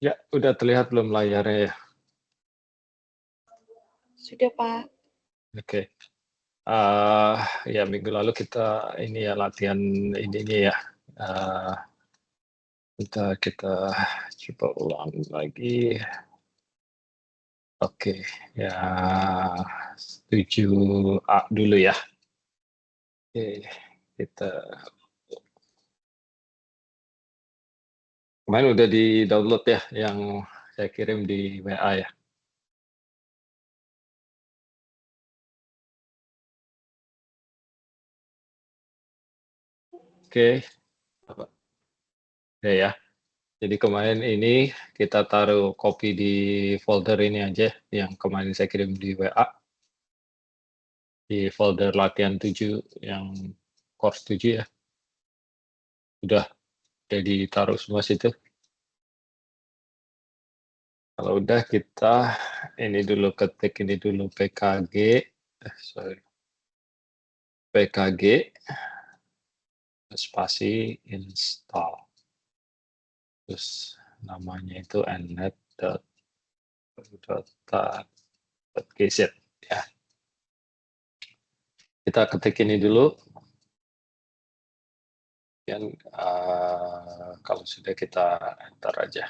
Ya, udah terlihat belum layarnya ya? Sudah, Pak. Oke. Ya minggu lalu kita ini ya latihan ininya ya. Kita coba ulang lagi. Oke, ya 7A dulu ya. Oke, kita kemarin udah di-download ya yang saya kirim di WA ya? Oke, apa? Oke ya. Jadi kemarin ini kita taruh copy di folder ini aja yang kemarin saya kirim di WA. Di folder latihan 7 yang course 7 ya. Udah jadi taruh semua situ. Kalau udah kita ini dulu ketik ini dulu PKG, PKG spasi install. Terus namanya itu nnet.gz ya. Kita ketik ini dulu. Dan kalau sudah kita enter aja.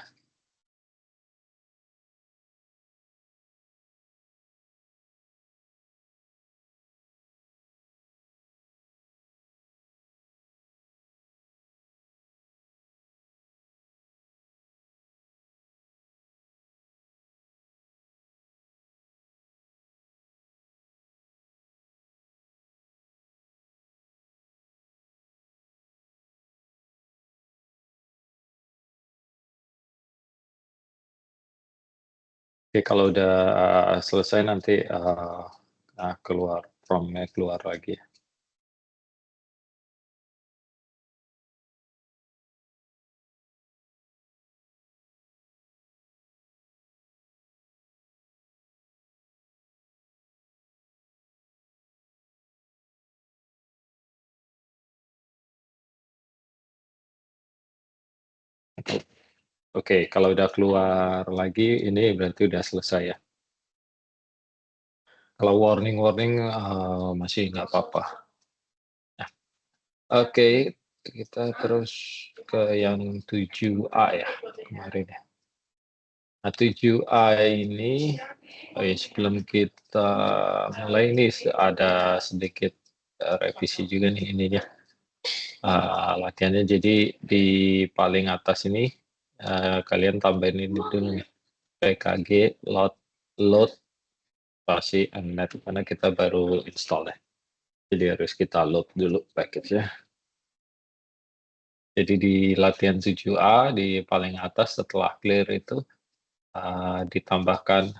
Oke, kalau udah selesai nanti keluar prompt-nya keluar lagi. Oke, kalau udah keluar lagi, ini berarti udah selesai ya. Kalau warning masih nggak apa-apa. Nah, oke, kita terus ke yang 7A ya kemarin ya. Nah, 7A ini, sebelum kita mulai ini ada sedikit revisi juga nih ininya. Latihannya jadi di paling atas ini kalian tambahin ini dulu nih PKG load spasi nnet karena kita baru install ya, jadi harus kita load dulu package-nya. Jadi di latihan 7A di paling atas setelah clear itu ditambahkan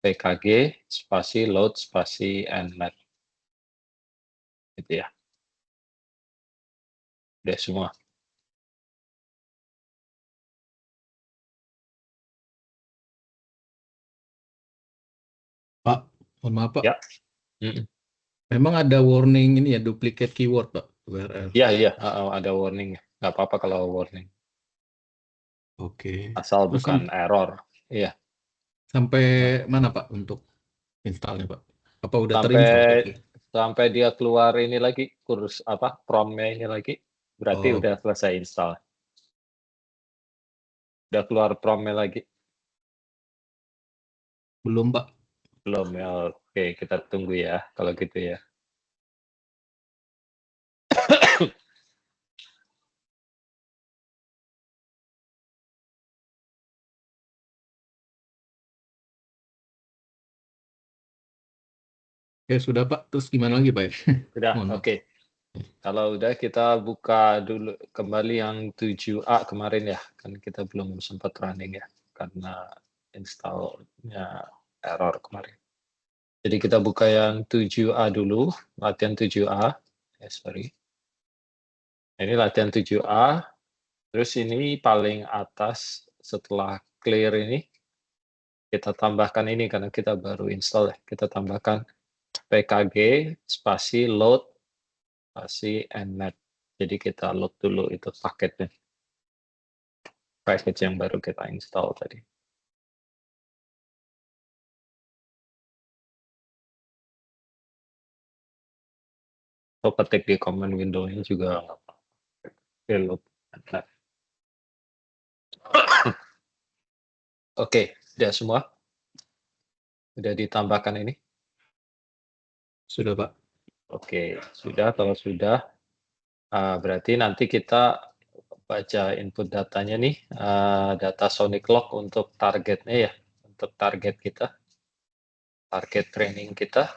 PKG spasi load spasi nnet gitu ya. Udah semua. Pak, mohon maaf Pak. Ya. Memang ada warning ini ya, duplicate keyword Pak, URL. Iya, ada warning. Nggak apa-apa kalau warning. Oke. Asal Terus bukan error. Iya. sampai mana Pak untuk installnya Pak? Apa udah Sampai terinstall? sampai dia keluar ini lagi prompt-nya ini lagi, berarti Oh. udah selesai install. Udah keluar prompt-nya lagi. Belum Pak. Belum ya. Oke, kita tunggu ya kalau gitu ya. Oke, sudah Pak. Terus gimana lagi Pak? Sudah, Mohon maaf. oke. Kalau udah kita buka dulu kembali yang 7A kemarin ya. Kan kita belum sempat running ya karena install-nya error kemarin. Jadi kita buka yang 7A dulu, latihan 7A. Sorry. Ini latihan 7A. Terus ini paling atas setelah clear ini, kita tambahkan ini karena kita baru install ya. Kita tambahkan PKG spasi load spasi nnet. Jadi kita load dulu itu paketnya. package yang baru kita install tadi. Atau ketik di command window-nya juga reload. Nah. Oke, udah semua? Udah ditambahkan ini? Sudah, Pak. Oke, sudah. Kalau sudah, berarti nanti kita baca input datanya nih, data Sonic Log untuk targetnya ya, untuk target kita, target training kita.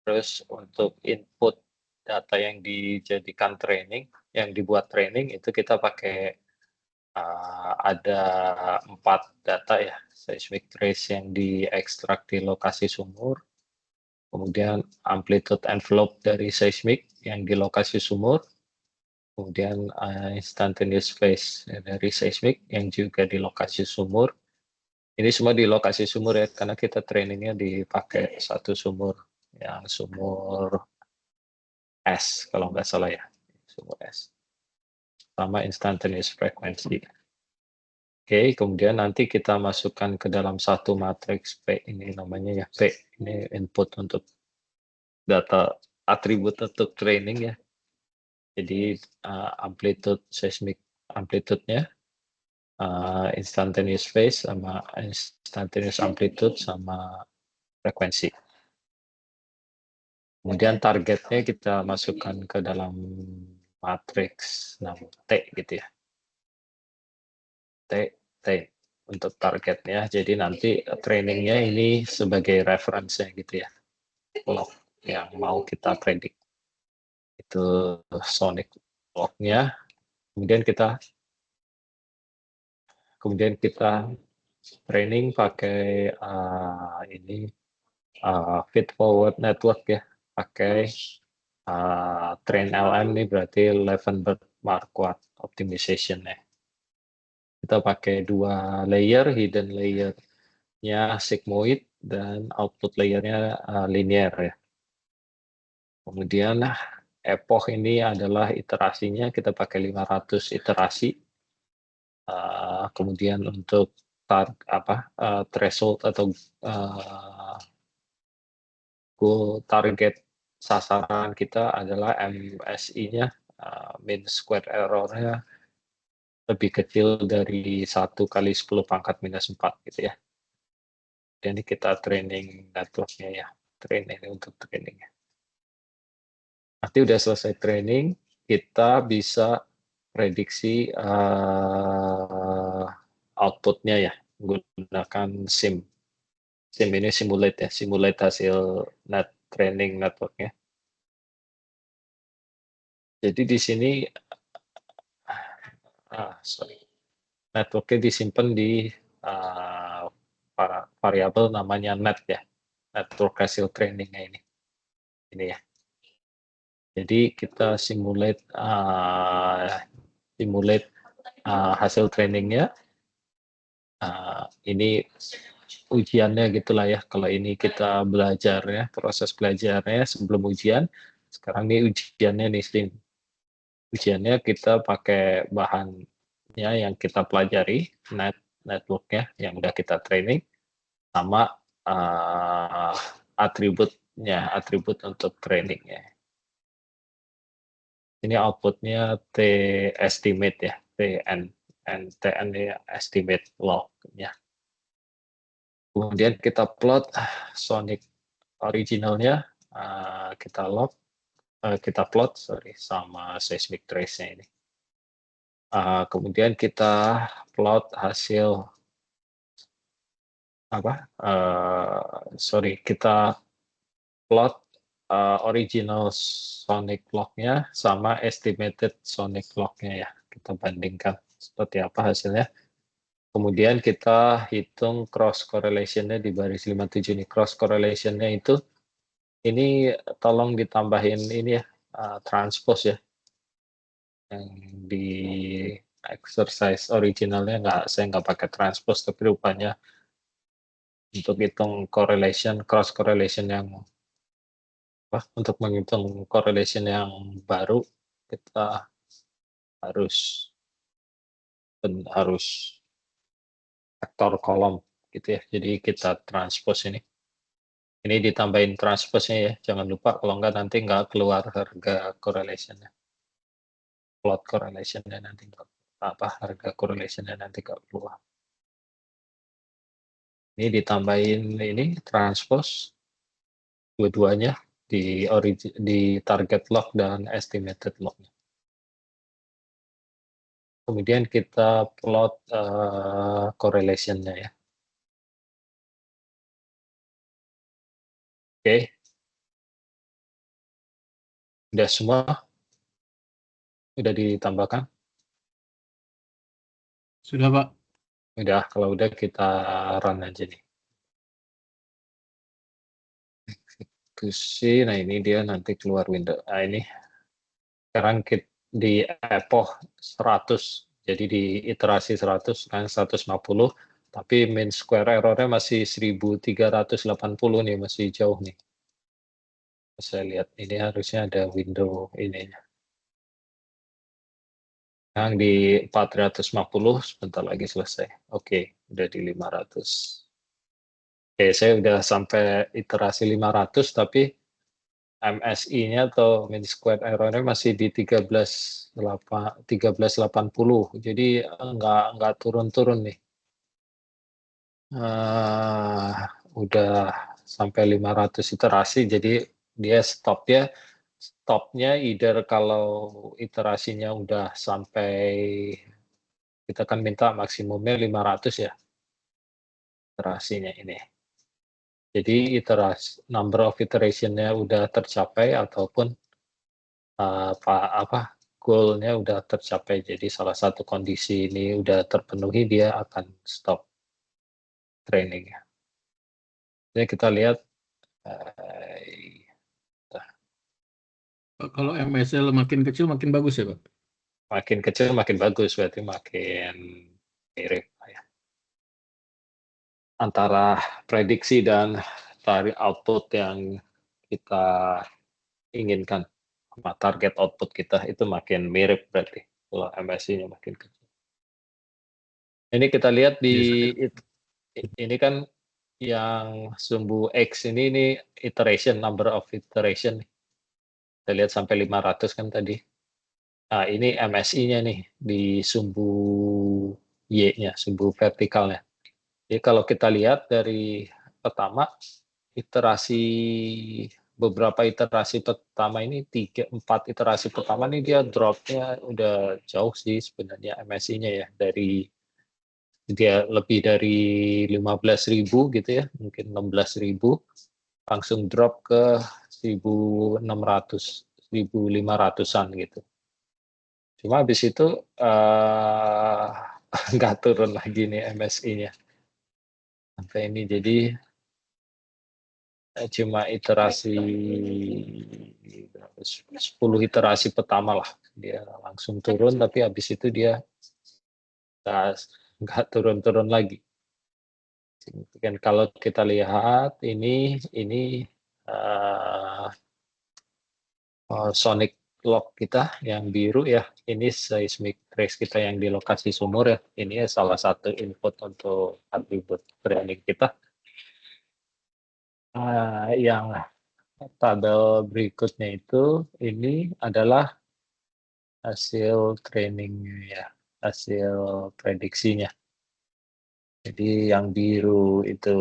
Terus untuk input data yang dijadikan training, yang dibuat training itu kita pakai ada 4 data ya, seismic trace yang diekstrak di lokasi sumur, kemudian amplitude envelope dari seismic yang di lokasi sumur, kemudian instantaneous phase dari seismic yang juga di lokasi sumur. Ini semua di lokasi sumur ya, karena kita trainingnya dipakai satu sumur, yang sumur S kalau nggak salah ya, sumur S. Sama instantaneous frequency. Oke, kemudian nanti kita masukkan ke dalam satu matriks P, ini namanya ya P, ini input untuk data atribut untuk training ya. Jadi amplitude seismic amplitude-nya, instantaneous phase sama instantaneous amplitude sama frekuensi. Kemudian targetnya kita masukkan ke dalam matriks T gitu ya. T untuk targetnya. Jadi nanti trainingnya ini sebagai reference gitu ya. Log yang mau kita predik. Itu Sonic lognya. Kemudian kita training pakai ini feed forward network ya, pakai train LM nih berarti Leavenworth-Marquardt optimization ya. Kita pakai 2 layer, hidden layer-nya sigmoid dan output layer-nya linear ya. Kemudian epoch ini adalah iterasinya kita pakai 500 iterasi. Kemudian untuk threshold atau goal target sasaran kita adalah MSI-nya, mean square error-nya lebih kecil dari 1 kali 10 pangkat minus 4 gitu ya. Dan ini kita training network-nya ya, training untuk trainingnya. Nanti udah selesai training, kita bisa prediksi output-nya ya, menggunakan SIM. SIM ini simulate ya, simulate hasil training network-nya. Jadi di sini network-nya disimpan di variabel namanya net ya, network hasil trainingnya ini ya. Jadi kita simulate hasil trainingnya. Ini ujiannya gitulah ya. Kalau ini kita belajar ya, proses belajarnya sebelum ujian. Sekarang ini ujiannya nih, STEAM. Ujiannya kita pakai bahannya yang kita pelajari, networknya yang udah kita training, sama atribut untuk trainingnya. Ini outputnya T estimate ya, TN ya, estimate log-nya. Kemudian kita plot Sonic originalnya, kita plot sama seismic trace-nya ini. Kemudian kita plot hasil kita plot original Sonic log-nya sama estimated Sonic log-nya ya. Kita bandingkan seperti apa hasilnya. Kemudian kita hitung cross correlation-nya di baris 57 nih. Cross correlation-nya itu ini tolong ditambahin ini ya, transpose ya. Yang di exercise originalnya saya nggak pakai transpose, tapi rupanya untuk hitung cross correlation yang untuk menghitung correlation yang baru kita harus harus vektor kolom gitu ya. Jadi kita transpose ini. Ini ditambahin transpose-nya ya. Jangan lupa kalau enggak nanti nggak keluar harga correlation-nya. Plot correlation-nya nanti harga correlation-nya nanti nggak keluar. Ini ditambahin ini transpose dua-duanya di target log dan estimated log. Kemudian kita plot correlation-nya ya. Oke. Udah semua? Udah ditambahkan? Sudah, Pak. Udah, kalau udah kita run aja nih. Eksekusi, nah ini dia nanti keluar window. Nah ini, sekarang di epoch 100, jadi di iterasi 100, kan 150, tapi mean square error-nya masih 1380 nih, masih jauh nih. Saya lihat, ini harusnya ada window ininya. Yang di 450, sebentar lagi selesai. Oke, udah di 500. Oke, saya udah sampai iterasi 500, tapi MSI-nya atau mean square error-nya masih di 1380. Jadi nggak turun-turun nih. Udah sampai 500 iterasi, jadi dia stopnya either kalau iterasinya udah sampai, kita kan minta maksimumnya 500 ya iterasinya ini. Jadi number of iteration-nya udah tercapai ataupun goal-nya udah tercapai. Jadi salah satu kondisi ini udah terpenuhi, dia akan stop training. Jadi kita lihat Kalau MSL makin kecil makin bagus ya, Pak? makin kecil makin bagus, berarti makin mirip ya. Antara prediksi dan output yang kita inginkan, sama target output kita itu makin mirip berarti kalau MSI-nya makin kecil. Ini kita lihat ini kan yang sumbu X ini iteration, number of iteration. Kita lihat sampai 500 kan tadi. Nah, ini MSI-nya nih di sumbu Y-nya, sumbu vertikalnya. Jadi kalau kita lihat dari pertama, beberapa iterasi pertama ini 4 iterasi pertama ini dia drop-nya udah jauh sih sebenarnya MSI-nya ya, dari dia lebih dari 15.000 gitu ya, mungkin 16.000, langsung drop ke 1.600, 1.500-an gitu. Cuma habis itu nggak turun lagi nih MSI-nya. Sampai ini jadi cuma iterasi 10 iterasi pertama lah dia langsung turun, tapi habis itu dia nggak turun-turun lagi. Dan kalau kita lihat ini sonic log kita yang biru ya, ini seismic trace kita yang di lokasi sumur ya, ini salah satu input untuk atribut training kita. Yang tabel berikutnya itu ini adalah hasil trainingnya ya, hasil prediksinya. Jadi yang biru itu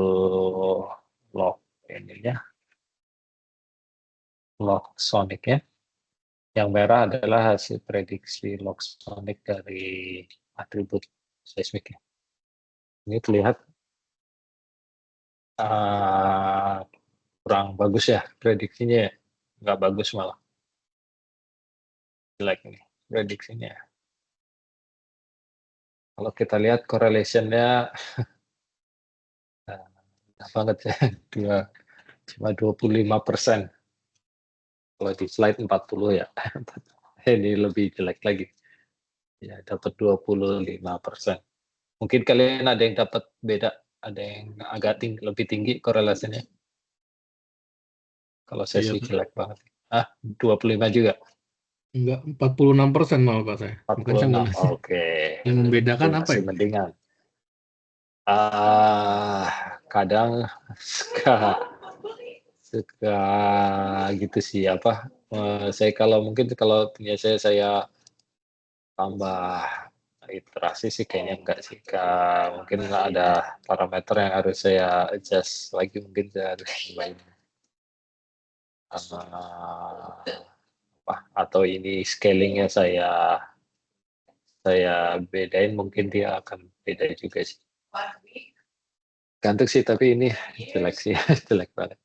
log ininya, log sonicnya. Yang merah adalah hasil prediksi log sonic dari atribut seismiknya. Ini terlihat kurang bagus ya prediksinya ya, nggak bagus malah, jelek ini prediksinya. Kalau kita lihat correlation-nya banget ya, cuma 25%. Kalau di slide 40 ya, ini lebih jelek lagi. Ya, dapat 25%. Mungkin kalian ada yang dapat beda, ada yang agak lebih tinggi korelasinya. Kalau saya sih jelek banget. 25 juga. Enggak, 46% malah Pak saya. Makanya saya mau 46, nanya. oke. Yang Itu membedakan apa masih ya Pak? mendingan. Kadang suka suka gitu sih, apa, saya kalau mungkin kalau punya saya tambah iterasi sih kayaknya enggak sih, Kak, mungkin ada parameter yang harus saya adjust lagi mungkin saya harus cobain, apa, atau ini scaling-nya saya bedain mungkin dia akan beda juga sih. Gantung sih tapi ini jelek sih, jelek banget.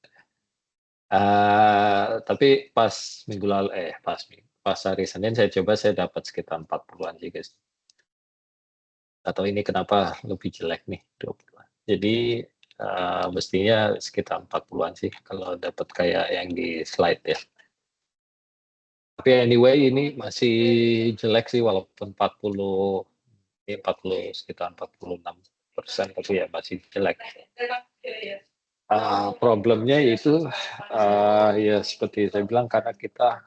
Tapi pas minggu lalu pas hari Senin saya coba saya dapat sekitar 40-an juga sih. Atau ini kenapa lebih jelek nih 20-an. Jadi, mestinya sekitar 40-an sih kalau dapat kayak yang di slide ya. Tapi anyway ini masih jelek sih walaupun 40 sekitar 46% tapi ya masih jelek. Problemnya itu, ya seperti saya bilang karena kita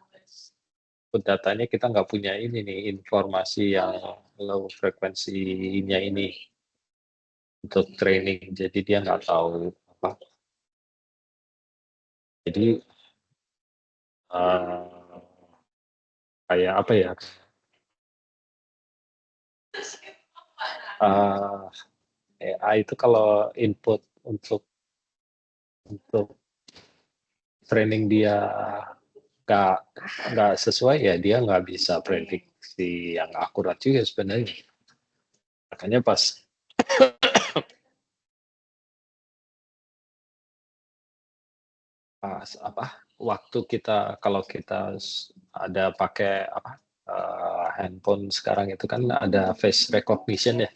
datanya kita nggak punya ini nih, informasi yang low frekuensinya ini untuk training, jadi dia nggak tahu apa. Jadi, eee, kayak apa ya, AI itu kalau input untuk training dia nggak nggak sesuai ya dia nggak bisa prediksi yang akurat juga sebenarnya. Makanya pas apa, waktu kita kalau kita ada pakai apa, handphone sekarang itu kan ada face recognition ya.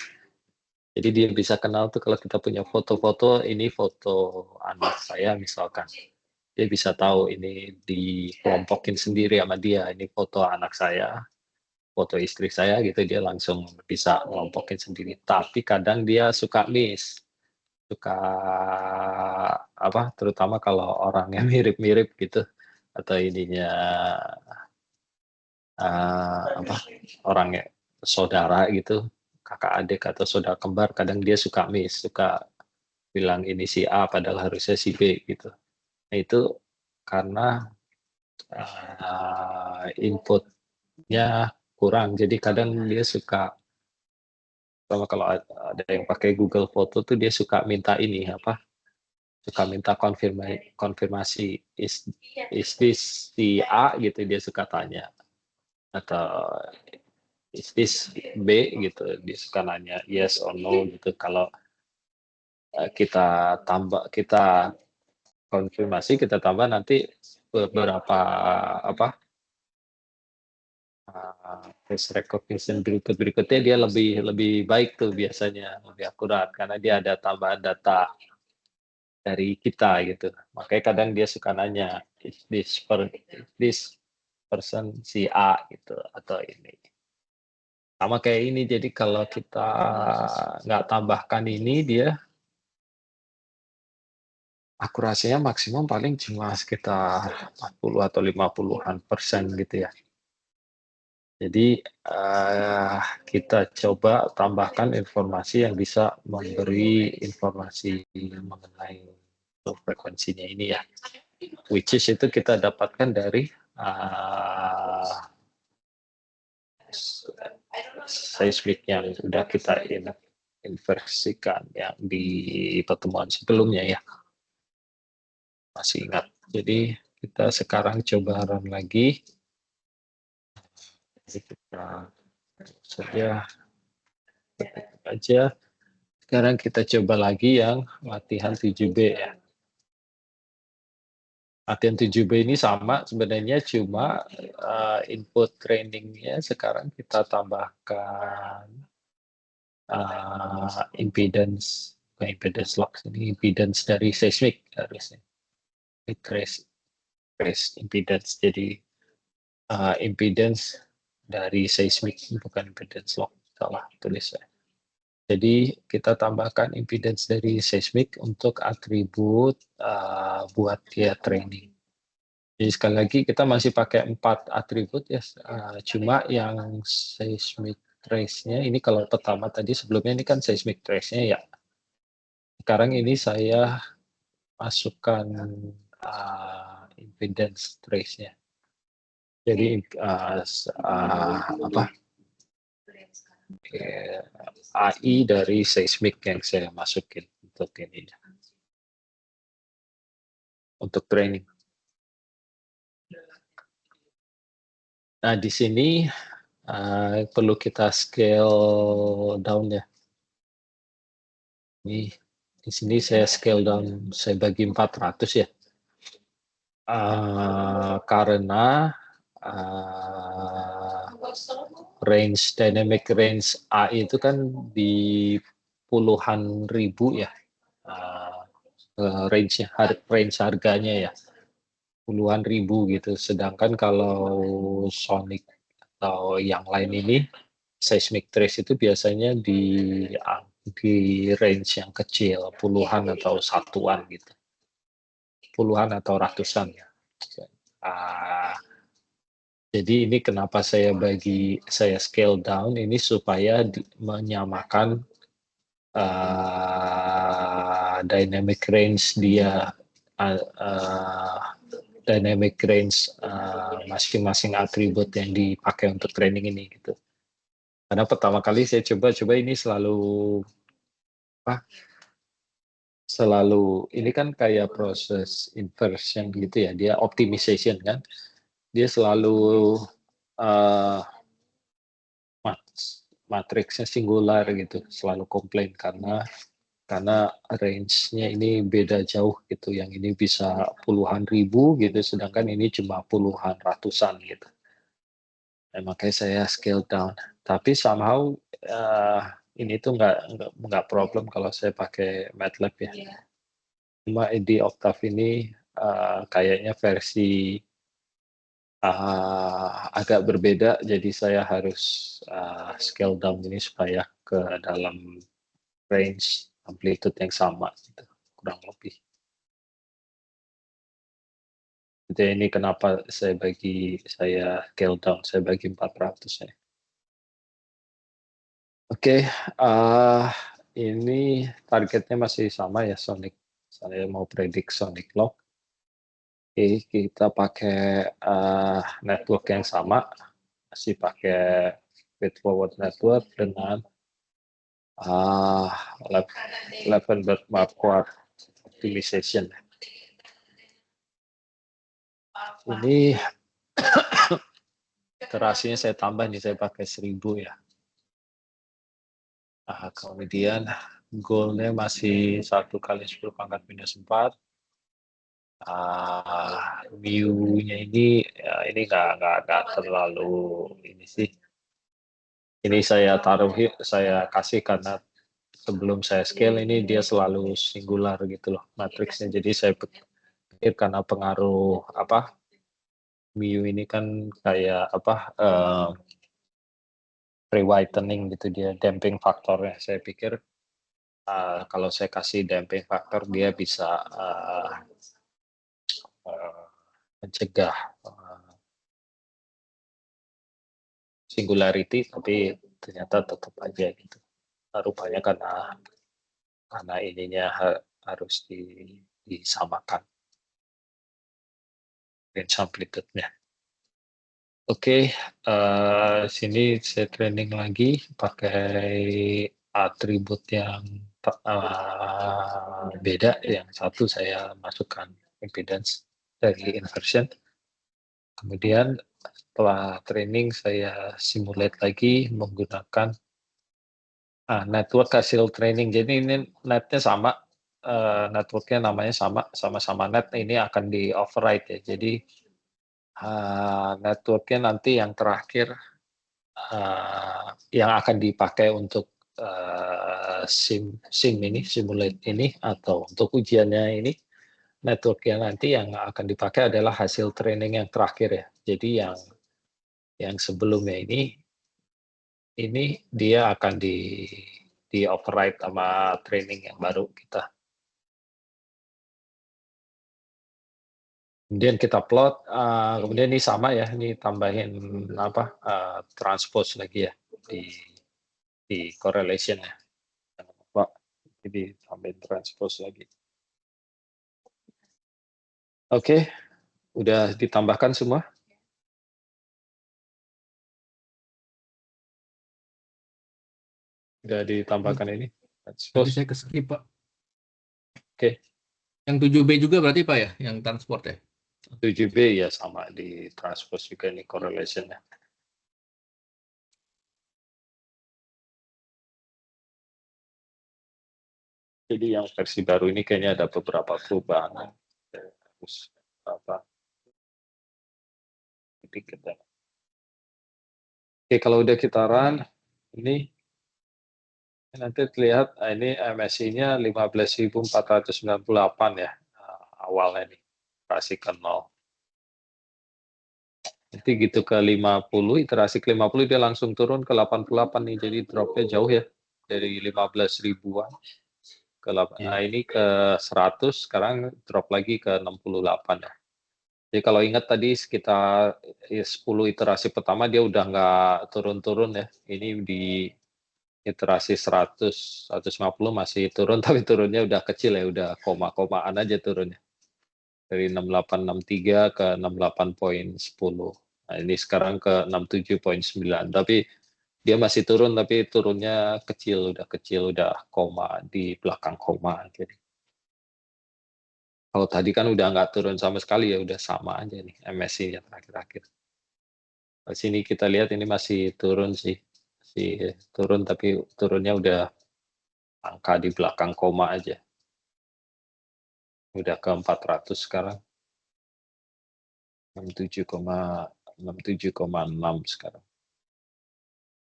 Jadi dia bisa kenal tuh kalau kita punya foto-foto, ini foto anak saya misalkan. Dia bisa tahu ini dikelompokin sendiri sama dia, ini foto anak saya, foto istri saya gitu, dia langsung bisa ngelompokin sendiri. Tapi kadang dia suka miss, suka apa, terutama kalau orangnya mirip-mirip gitu, atau ininya, apa, orangnya saudara gitu, kakak adik atau saudara kembar, kadang dia suka miss, suka bilang ini si A padahal harusnya si B gitu. Nah itu karena, inputnya kurang, jadi kadang dia suka kalau ada yang pakai Google Foto tuh dia suka minta ini, apa, suka minta konfirmasi, "Is this si A?" gitu, dia suka tanya, atau, "Is this B?" gitu, dia suka nanya yes or no gitu. Kalau, kita konfirmasi, kita tambah nanti beberapa, apa, face recognition berikutnya dia lebih lebih baik tuh biasanya, lebih akurat, karena dia ada tambahan data dari kita gitu. Makanya kadang dia suka nanya, "Is this person si A?" gitu, atau ini. Sama kayak ini, jadi kalau kita nggak tambahkan ini, dia akurasinya maksimum paling cuma sekitar 40 atau 50-an persen gitu ya. Jadi, kita coba tambahkan informasi yang bisa memberi informasi mengenai frekuensinya ini ya, which is itu kita dapatkan dari, seismik yang sudah kita inversikan yang di pertemuan sebelumnya ya, masih ingat. Jadi kita sekarang coba run lagi, jadi kita saja aja. Sekarang kita coba lagi yang latihan 7B ya. Latihan 7B ini sama sebenarnya cuma, input trainingnya sekarang kita tambahkan, impedance, bukan impedance lock, ini impedance dari seismik harusnya. Ini trace impedance, jadi, impedance dari seismik bukan impedance lock, salah tulis saya. Jadi kita tambahkan impedance dari seismik untuk atribut, buat dia training. Jadi sekali lagi kita masih pakai 4 atribut ya, cuma yang seismic trace-nya ini kalau pertama tadi sebelumnya ini kan seismic trace-nya ya. Sekarang ini saya masukkan, impedance trace-nya. Jadi, apa, AI dari seismic yang saya masukin untuk ini, untuk training. Nah, di sini, perlu kita scale down ya. Ini, di sini saya scale down, saya bagi 400 ya. Karena, dynamic range AI itu kan di puluhan ribu ya, range harganya ya, puluhan ribu gitu. Sedangkan kalau sonic atau yang lain ini, seismic trace itu biasanya di range yang kecil, puluhan atau satuan gitu, puluhan atau ratusan ya. Jadi ini kenapa saya scale down ini supaya menyamakan dynamic range dia, dynamic range masing-masing atribut yang dipakai untuk training ini gitu. Karena pertama kali saya coba ini selalu ini kan kayak proses inversion gitu ya, dia optimization kan, dia selalu matriksnya singular gitu, selalu komplain karena range-nya ini beda jauh gitu, yang ini bisa puluhan ribu gitu, sedangkan ini cuma puluhan ratusan gitu. Nah, makanya saya scale down. Tapi somehow ini tuh nggak problem kalau saya pakai MATLAB ya. Cuma di Octave ini kayaknya versi agak berbeda, jadi saya harus scale down ini supaya ke dalam range amplitude yang sama gitu, kurang lebih. Jadi ini kenapa saya scale down, saya bagi 400 ya. Oke, ini targetnya masih sama ya, Sonic. Saya mau predik Sonic Lock. Oke, kita pakai network yang sama, masih pakai feed forward network dengan Leavenworth Marquardt optimization. Ini iterasinya saya tambah nih, saya pakai 1000 ya. Kemudian goal-nya masih 1 kali 10 pangkat minus 4. Mu-nya ini ya ini nggak terlalu ini sih. Ini saya kasih karena sebelum saya scale ini dia selalu singular gitu loh matriksnya. Jadi saya pikir karena pengaruh mu ini kan kayak pre-whitening gitu, dia damping faktornya. Saya pikir kalau saya kasih damping faktor dia bisa mencegah singularity, tapi ternyata tetap aja gitu. Rupanya karena ininya harus disamakan range amplitude-nya. Oke, sini saya training lagi pakai atribut yang beda. Yang satu saya masukkan impedance dari inversion. Kemudian setelah training saya simulate lagi menggunakan network hasil training. Jadi ini netnya sama, networknya namanya sama-sama net. Ini akan di override ya. Jadi networknya nanti yang terakhir yang akan dipakai untuk simulate ini atau untuk ujiannya ini, networknya nanti yang akan dipakai adalah hasil training yang terakhir ya. Jadi yang sebelumnya ini dia akan di override sama training yang baru kita. Kemudian kita plot, kemudian ini sama ya, ini tambahin apa, transpose lagi ya di correlation ya. Jangan lupa, jadi tambahin transpose lagi. Oke, udah ditambahkan semua? Udah ditambahkan ini Tadi transpose? saya ke-skip, Pak. Oke. Yang 7B juga berarti, Pak, ya, yang transport ya? 7B ya sama di transpose juga ini correlation-nya. Jadi yang versi baru ini kayaknya ada beberapa perubahan. Terus apa? Sedikit ya. Oke, kalau udah kita run, ini nanti terlihat ini MSI-nya 15.498 ya awalnya nih, iterasi ke 0. Nanti gitu ke 50, iterasi ke 50 dia langsung turun ke 88 nih, jadi dropnya jauh ya, dari 15 ribuan ke ini ke 100, sekarang drop lagi ke 68 ya. Jadi kalau ingat tadi sekitar 10 iterasi pertama dia udah nggak turun-turun ya, ini di iterasi 100, 150 masih turun, tapi turunnya udah kecil ya, udah koma-komaan aja turunnya. Dari 6863 ke 68.10. Nah, ini sekarang ke 67.9. Tapi dia masih turun, tapi turunnya kecil, udah koma di belakang koma. Jadi kalau tadi kan udah nggak turun sama sekali ya, udah sama aja nih MSI-nya terakhir-akhir. Di sini kita lihat ini masih turun sih, masih turun tapi turunnya udah angka di belakang koma aja. Udah ke 400 sekarang. 67,6 sekarang.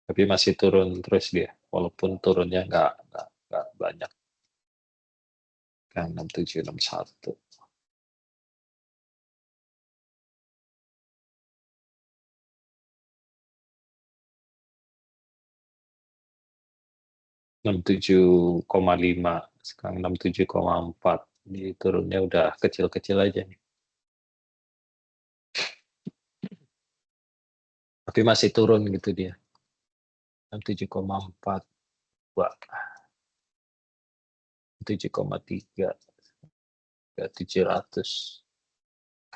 Tapi masih turun terus dia, walaupun turunnya nggak banyak. Kan 6761. 67,5, sekarang 67,4. Ini turunnya udah kecil-kecil aja nih. Tapi masih turun gitu dia. 67,4, 7,3, 700.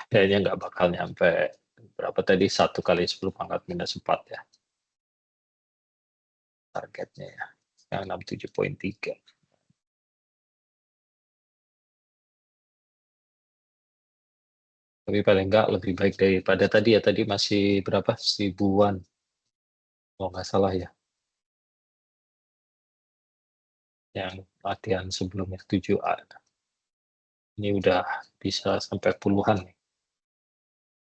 Kayaknya nggak bakal nyampe berapa tadi, 1 kali 10 pangkat minus 4 ya targetnya ya, yang 67,3. Tapi paling nggak lebih baik daripada tadi ya, tadi masih berapa, 1000-an kalau nggak salah ya, yang latihan sebelumnya 7A. Ini udah bisa sampai puluhan nih,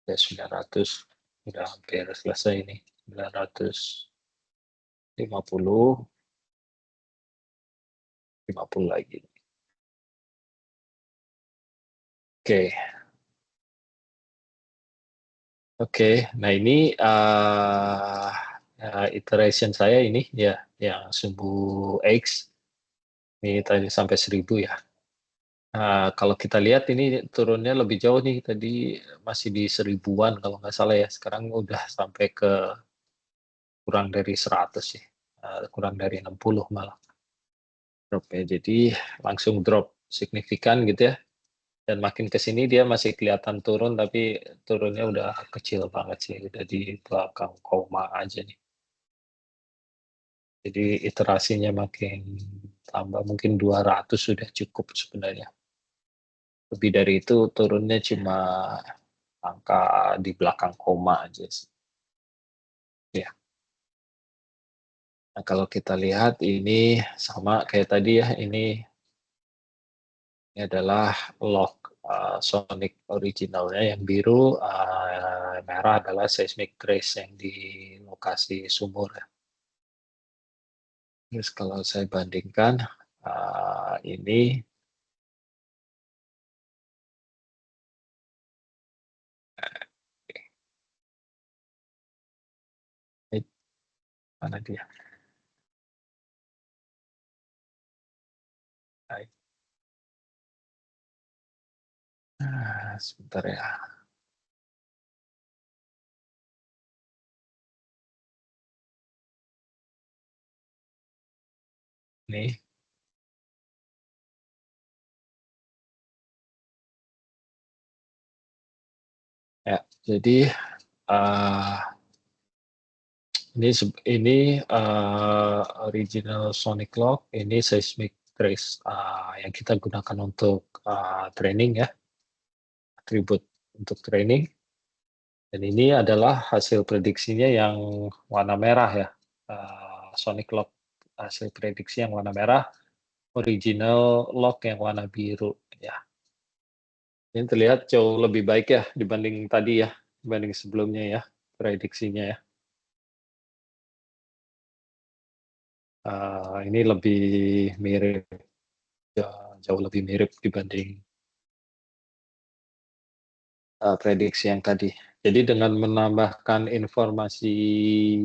ya 900, udah hampir selesai nih, 950, 50 lagi. Oke. Oke, nah ini iteration saya ini ya, yang subuh X ini tadi sampai 1000 ya. Kalau kita lihat ini turunnya lebih jauh nih, tadi masih di 1000-an kalau nggak salah ya, sekarang udah sampai ke kurang dari 100 ya, kurang dari 60 malah dropnya. Jadi langsung drop signifikan gitu ya, dan makin ke sini dia masih kelihatan turun, tapi turunnya udah kecil banget sih, udah di belakang koma aja nih. Jadi iterasinya makin tambah, mungkin 200 sudah cukup sebenarnya. Lebih dari itu turunnya cuma angka di belakang koma aja sih. Ya. Nah, kalau kita lihat ini sama kayak tadi ya, ini adalah log sonic originalnya, yang biru, merah adalah seismic trace yang di lokasi sumur ya. Terus kalau saya bandingkan ini mana dia? Sebentar ya. Nih. Ya, jadi ini original sonic lock, ini seismic trace yang kita gunakan untuk training ya, atribut untuk training. Dan ini adalah hasil prediksinya yang warna merah ya, sonic lock hasil prediksi yang warna merah, original lock yang warna biru ya. Ini terlihat jauh lebih baik ya dibanding tadi ya, dibanding sebelumnya ya, prediksinya ya. Ini lebih mirip, jauh lebih mirip dibanding prediksi yang tadi. Jadi dengan menambahkan informasi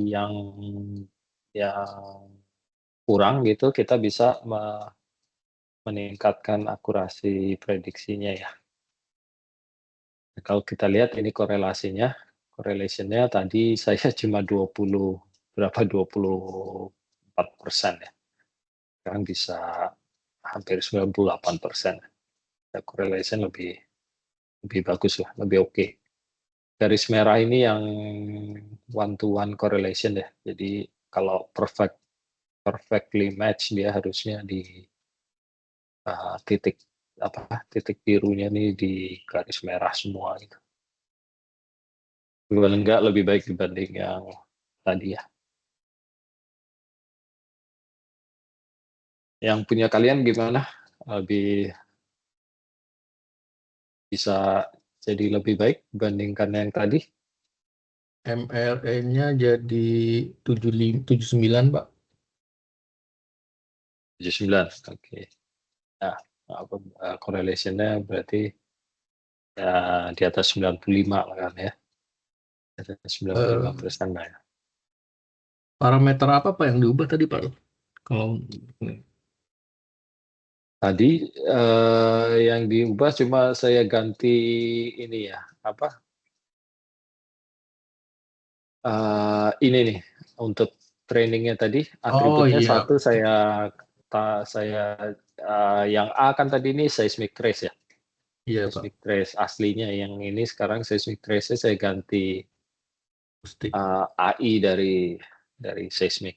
yang kurang gitu, kita bisa meningkatkan akurasi prediksinya ya. Kalau kita lihat ini korelasinya, correlation-nya tadi saya cuma 24% ya. Sekarang bisa hampir 98%. Correlation lebih bagus lah, lebih oke. Garis merah ini yang one to one correlation ya. Jadi kalau perfectly match dia harusnya di titik birunya nih di garis merah semua gitu. Paling enggak lebih baik dibanding yang tadi ya. Yang punya kalian gimana? Lebih bisa jadi lebih baik dibandingkan yang tadi? MRE-nya jadi 79, Pak. 79, oke. Nah, correlation-nya berarti ya di atas 95 lah kan ya. Di atas 95% lah ya. Parameter apa Pak yang diubah tadi Pak? Kalau Tadi yang diubah cuma saya ganti ini ya, ini nih untuk trainingnya tadi Oh atributnya iya, satu saya yang A kan tadi ini seismic trace ya, iya Pak. seismic trace aslinya, yang ini sekarang seismic trace-nya saya ganti Akustik. AI dari seismic,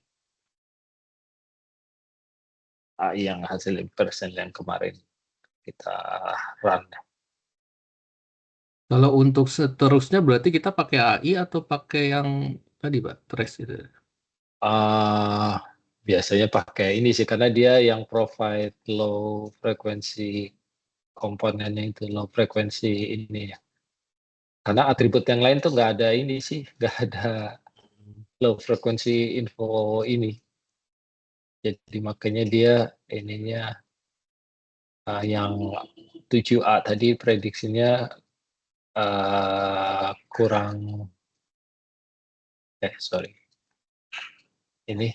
AI yang hasil persen yang kemarin kita run. Kalau untuk seterusnya berarti kita pakai AI atau pakai yang tadi Pak, trace itu. Biasanya pakai ini sih karena dia yang provide low frequency komponennya, itu low frequency ini ya. Karena atribut yang lain tuh nggak ada ini sih, nggak ada low frequency info ini. Jadi makanya dia ininya yang 7A tadi prediksinya kurang, sorry. Ini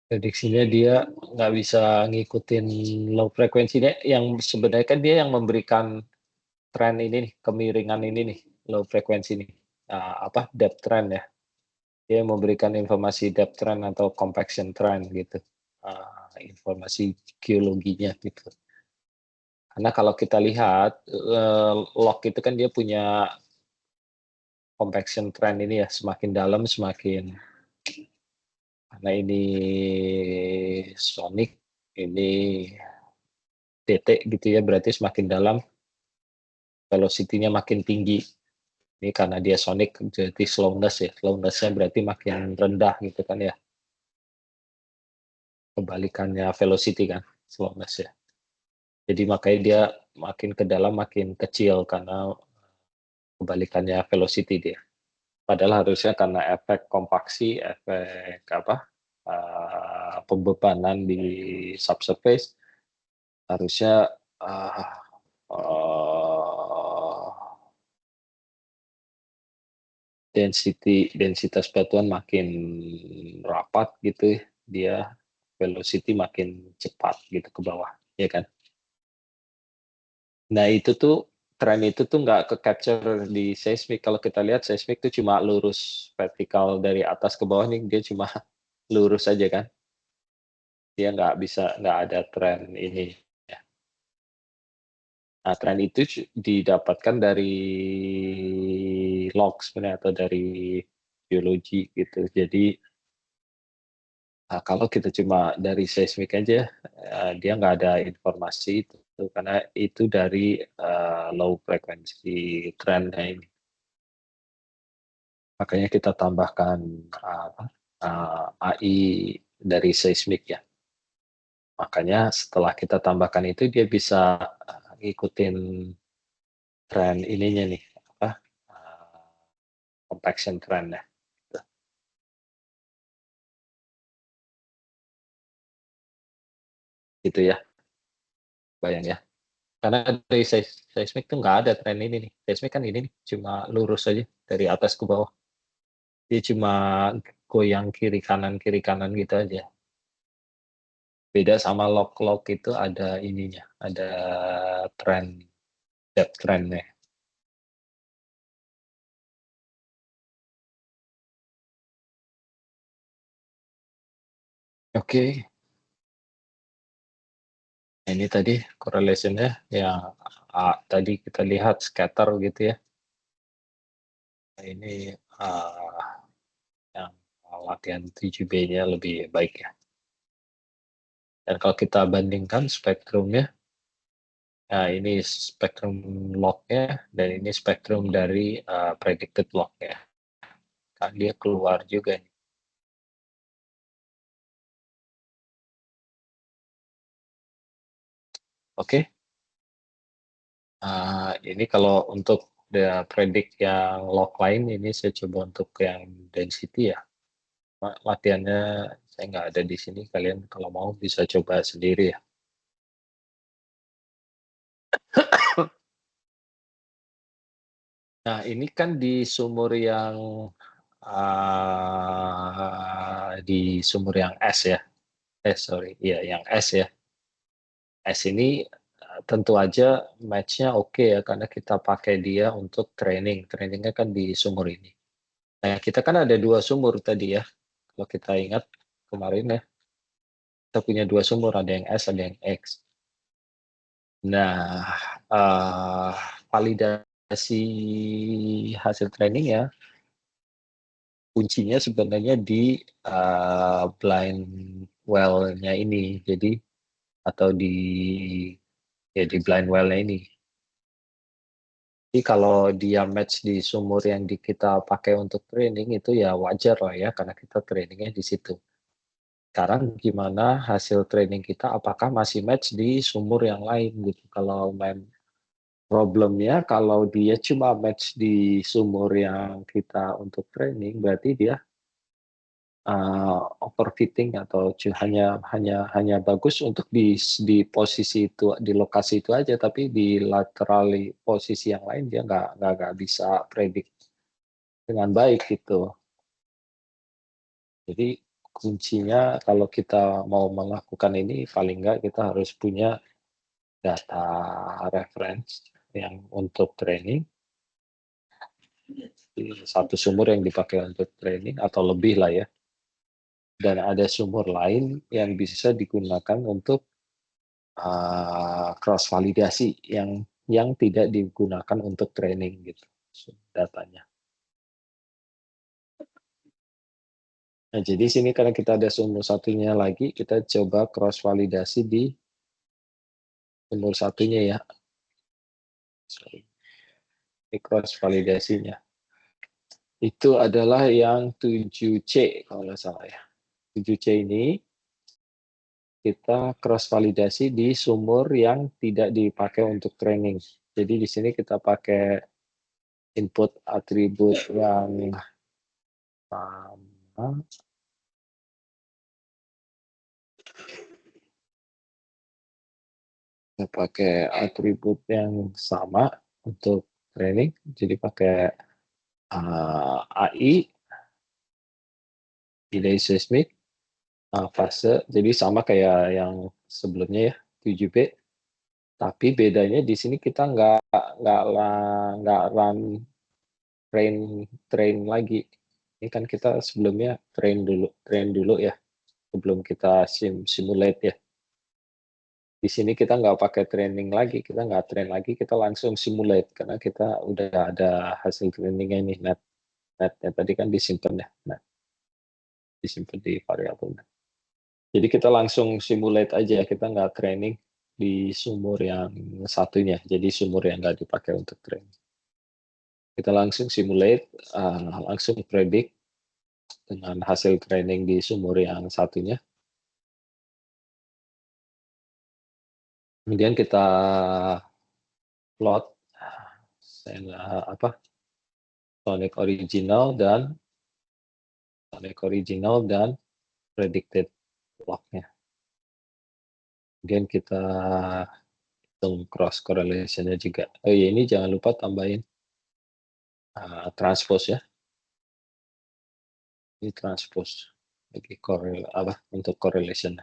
prediksinya dia nggak bisa ngikutin low frekuensinya, yang sebenarnya kan dia yang memberikan tren ini nih, kemiringan ini nih, low frekuensi nih, depth trend ya. Dia memberikan informasi depth trend atau compaction trend gitu, informasi geologinya gitu. Karena kalau kita lihat log itu kan dia punya compaction trend ini ya, semakin dalam semakin, karena ini sonic, ini detik gitu ya, berarti semakin dalam velocity-nya makin tinggi. Ini karena dia sonic jadi slowness ya, slowness-nya berarti makin rendah gitu kan ya. Kebalikannya velocity kan, slowness ya. Jadi makanya dia makin ke dalam makin kecil karena kebalikannya velocity dia. Padahal harusnya karena efek kompaksi, efek pembebanan di subsurface, harusnya densitas batuan makin rapat gitu, dia velocity makin cepat gitu ke bawah, ya kan? Nah itu tuh, tren itu tuh nggak ke-capture di seismik. Kalau kita lihat seismik tuh cuma lurus vertikal dari atas ke bawah nih, dia cuma lurus aja kan. dia nggak ada tren ini ya. Nah, tren itu didapatkan dari log sebenarnya atau dari geologi gitu. Jadi kalau kita cuma dari seismik aja, dia nggak ada informasi itu karena itu dari low frequency trend-nya ini. Makanya kita tambahkan AI dari seismik ya. Makanya setelah kita tambahkan itu dia bisa ngikutin tren ininya nih, compaction trend-nya. Gitu ya, bayang ya. Karena dari seismik tuh nggak ada tren ini nih. Seismik kan ini nih, cuma lurus aja dari atas ke bawah. Dia cuma goyang kiri kanan gitu aja. Beda sama log itu ada ininya, ada tren, depth trend-nya. Oke. Ini tadi correlation-nya yang tadi kita lihat scatter gitu ya. Nah, ini yang latihan 7B-nya lebih baik ya. Dan kalau kita bandingkan spektrumnya, nah ini spektrum log-nya dan ini spektrum dari predicted log-nya. Kan dia keluar juga nih. Oke. Ini kalau untuk predik yang log lain, ini saya coba untuk yang density ya. Latihannya saya nggak ada di sini, kalian kalau mau bisa coba sendiri ya. Nah, ini kan di sumur yang S ya. Sorry, iya yang S ya. S ini tentu aja match-nya oke ya, karena kita pakai dia untuk training. Trainingnya kan di sumur ini. Nah, kita kan ada 2 sumur tadi ya. Kalau kita ingat kemarin ya, kita punya 2 sumur, ada yang S, ada yang X. Nah, validasi hasil training ya, kuncinya sebenarnya di blind well-nya ini. Jadi atau di blind well-nya ini. Jadi kalau dia match di sumur yang kita pakai untuk training itu ya wajar lah ya, karena kita trainingnya di situ. Sekarang gimana hasil training kita, apakah masih match di sumur yang lain gitu. Kalau main problemnya, kalau dia cuma match di sumur yang kita untuk training, berarti dia overfitting atau hanya bagus untuk di posisi itu, di lokasi itu aja, tapi di laterally posisi yang lain dia nggak bisa predik dengan baik gitu. Jadi kuncinya kalau kita mau melakukan ini, paling nggak kita harus punya data reference yang untuk training, satu sumur yang dipakai untuk training atau lebih lah ya, dan ada sumur lain yang bisa digunakan untuk cross validasi yang tidak digunakan untuk training gitu datanya. Nah, jadi sini karena kita ada sumur satunya lagi, kita coba cross validasi di sumur satunya ya. Sorry. Ini cross validasinya. Itu adalah yang 7C kalau nggak salah ya. 7C ini kita cross validasi di sumur yang tidak dipakai untuk training. Jadi di sini kita pakai input atribut yang sama. Kita pakai atribut yang sama untuk training. Jadi pakai AI, delay seismic, fase. Jadi sama kayak yang sebelumnya ya, 7B. Tapi bedanya di sini kita nggak run train lagi. Ini kan kita sebelumnya train dulu ya. sebelum kita simulate ya. Di sini kita nggak pakai training lagi, kita nggak train lagi, kita langsung simulate karena kita udah ada hasil trainingnya ini netnya tadi kan disimpan ya, disimpan di variabel net. Jadi kita langsung simulate aja, kita nggak training di sumur yang satunya, jadi sumur yang nggak dipakai untuk training. Kita langsung simulate, langsung predict dengan hasil training di sumur yang satunya. Kemudian kita plot sonic original dan predicted log-nya. Kemudian kita hitung cross correlation-nya juga. Oh iya, ini jangan lupa tambahin transpose ya. Ini transpose lagi untuk correlation.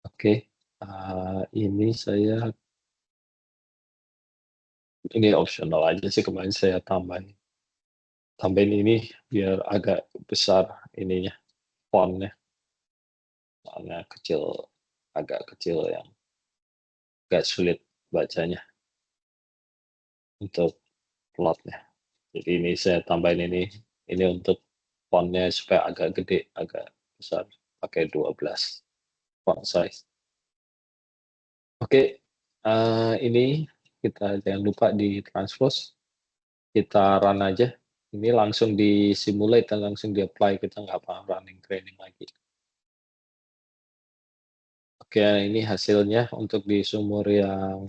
Oke, ini optional aja sih, kemarin saya tambahin ini biar agak besar ininya, font-nya. Soalnya agak kecil yang agak sulit bacanya untuk plotnya. Jadi ini saya tambahin ini untuk font-nya supaya agak gede, agak besar, pakai 12 font size. Oke, ini kita jangan lupa di transpose, kita run aja. Ini langsung di simulate dan langsung di apply, kita nggak running training lagi. Oke, ini hasilnya untuk di sumur yang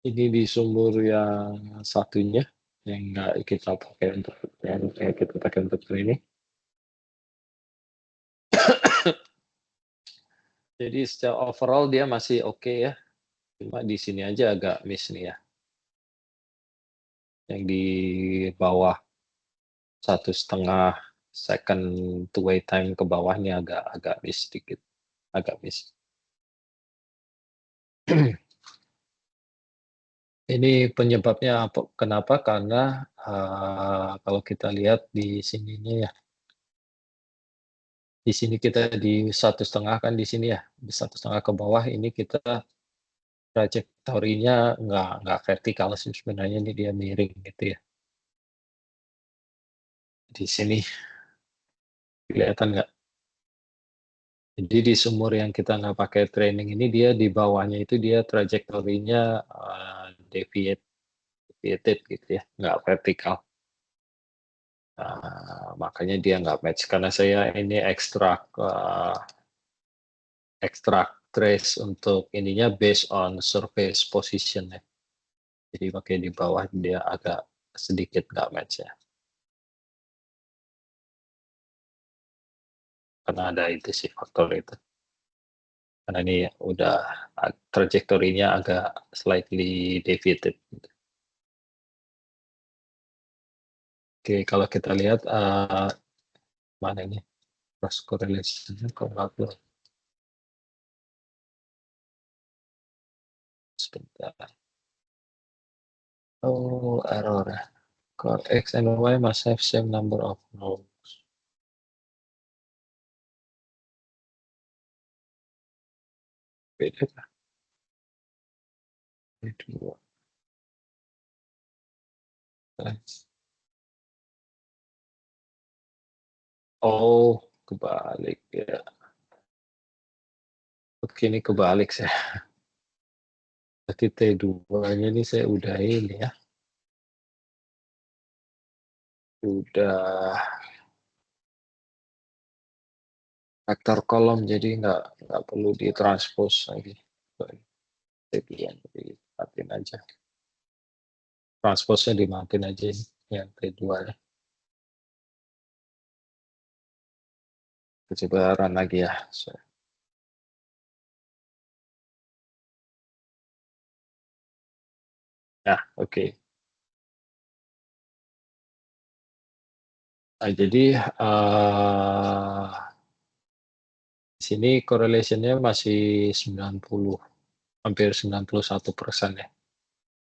ini di sumur yang satunya yang nggak kita pakai untuk training. Jadi secara overall dia masih oke ya. Cuma di sini aja agak miss nih ya. Yang di bawah 1,5 second to wait time ke bawah ini agak miss sedikit, agak miss. Ini penyebabnya kenapa? Karena kalau kita lihat di sininya ya, di sini kita di 1,5 kan di sini ya, di 1,5 ke bawah ini kita trajektorinya nggak vertikal sih sebenarnya, ini dia miring gitu ya. Di sini kelihatan nggak? Jadi di sumur yang kita nggak pakai training ini dia di bawahnya itu dia trajektorinya deviated gitu ya, nggak vertikal. Makanya dia nggak match karena saya ini ekstrak trace untuk ininya based on surface position ya. Jadi pakai di bawah dia agak sedikit nggak match ya. Karena ada itu sih faktor itu. Karena ini udah trajektorinya agak slightly deviated. Oke, kalau kita lihat mana ini cross correlation-nya kok nggak keluar. Sebentar. Oh, error. Chord X and Y must have same number of nodes. Beda kah? Dua. Oh, kebalik ya. Oke, ini kebalik saya. Berarti T2-nya ini saya udah ini ya. Udah vektor kolom, jadi nggak perlu ditranspose lagi. T2 dimatiin aja. Transpose-nya dimatiin aja ini, yang T2 ya. Coba run lagi ya. Nah, oke. Nah, jadi Sini correlation-nya masih 90, hampir 91% ya.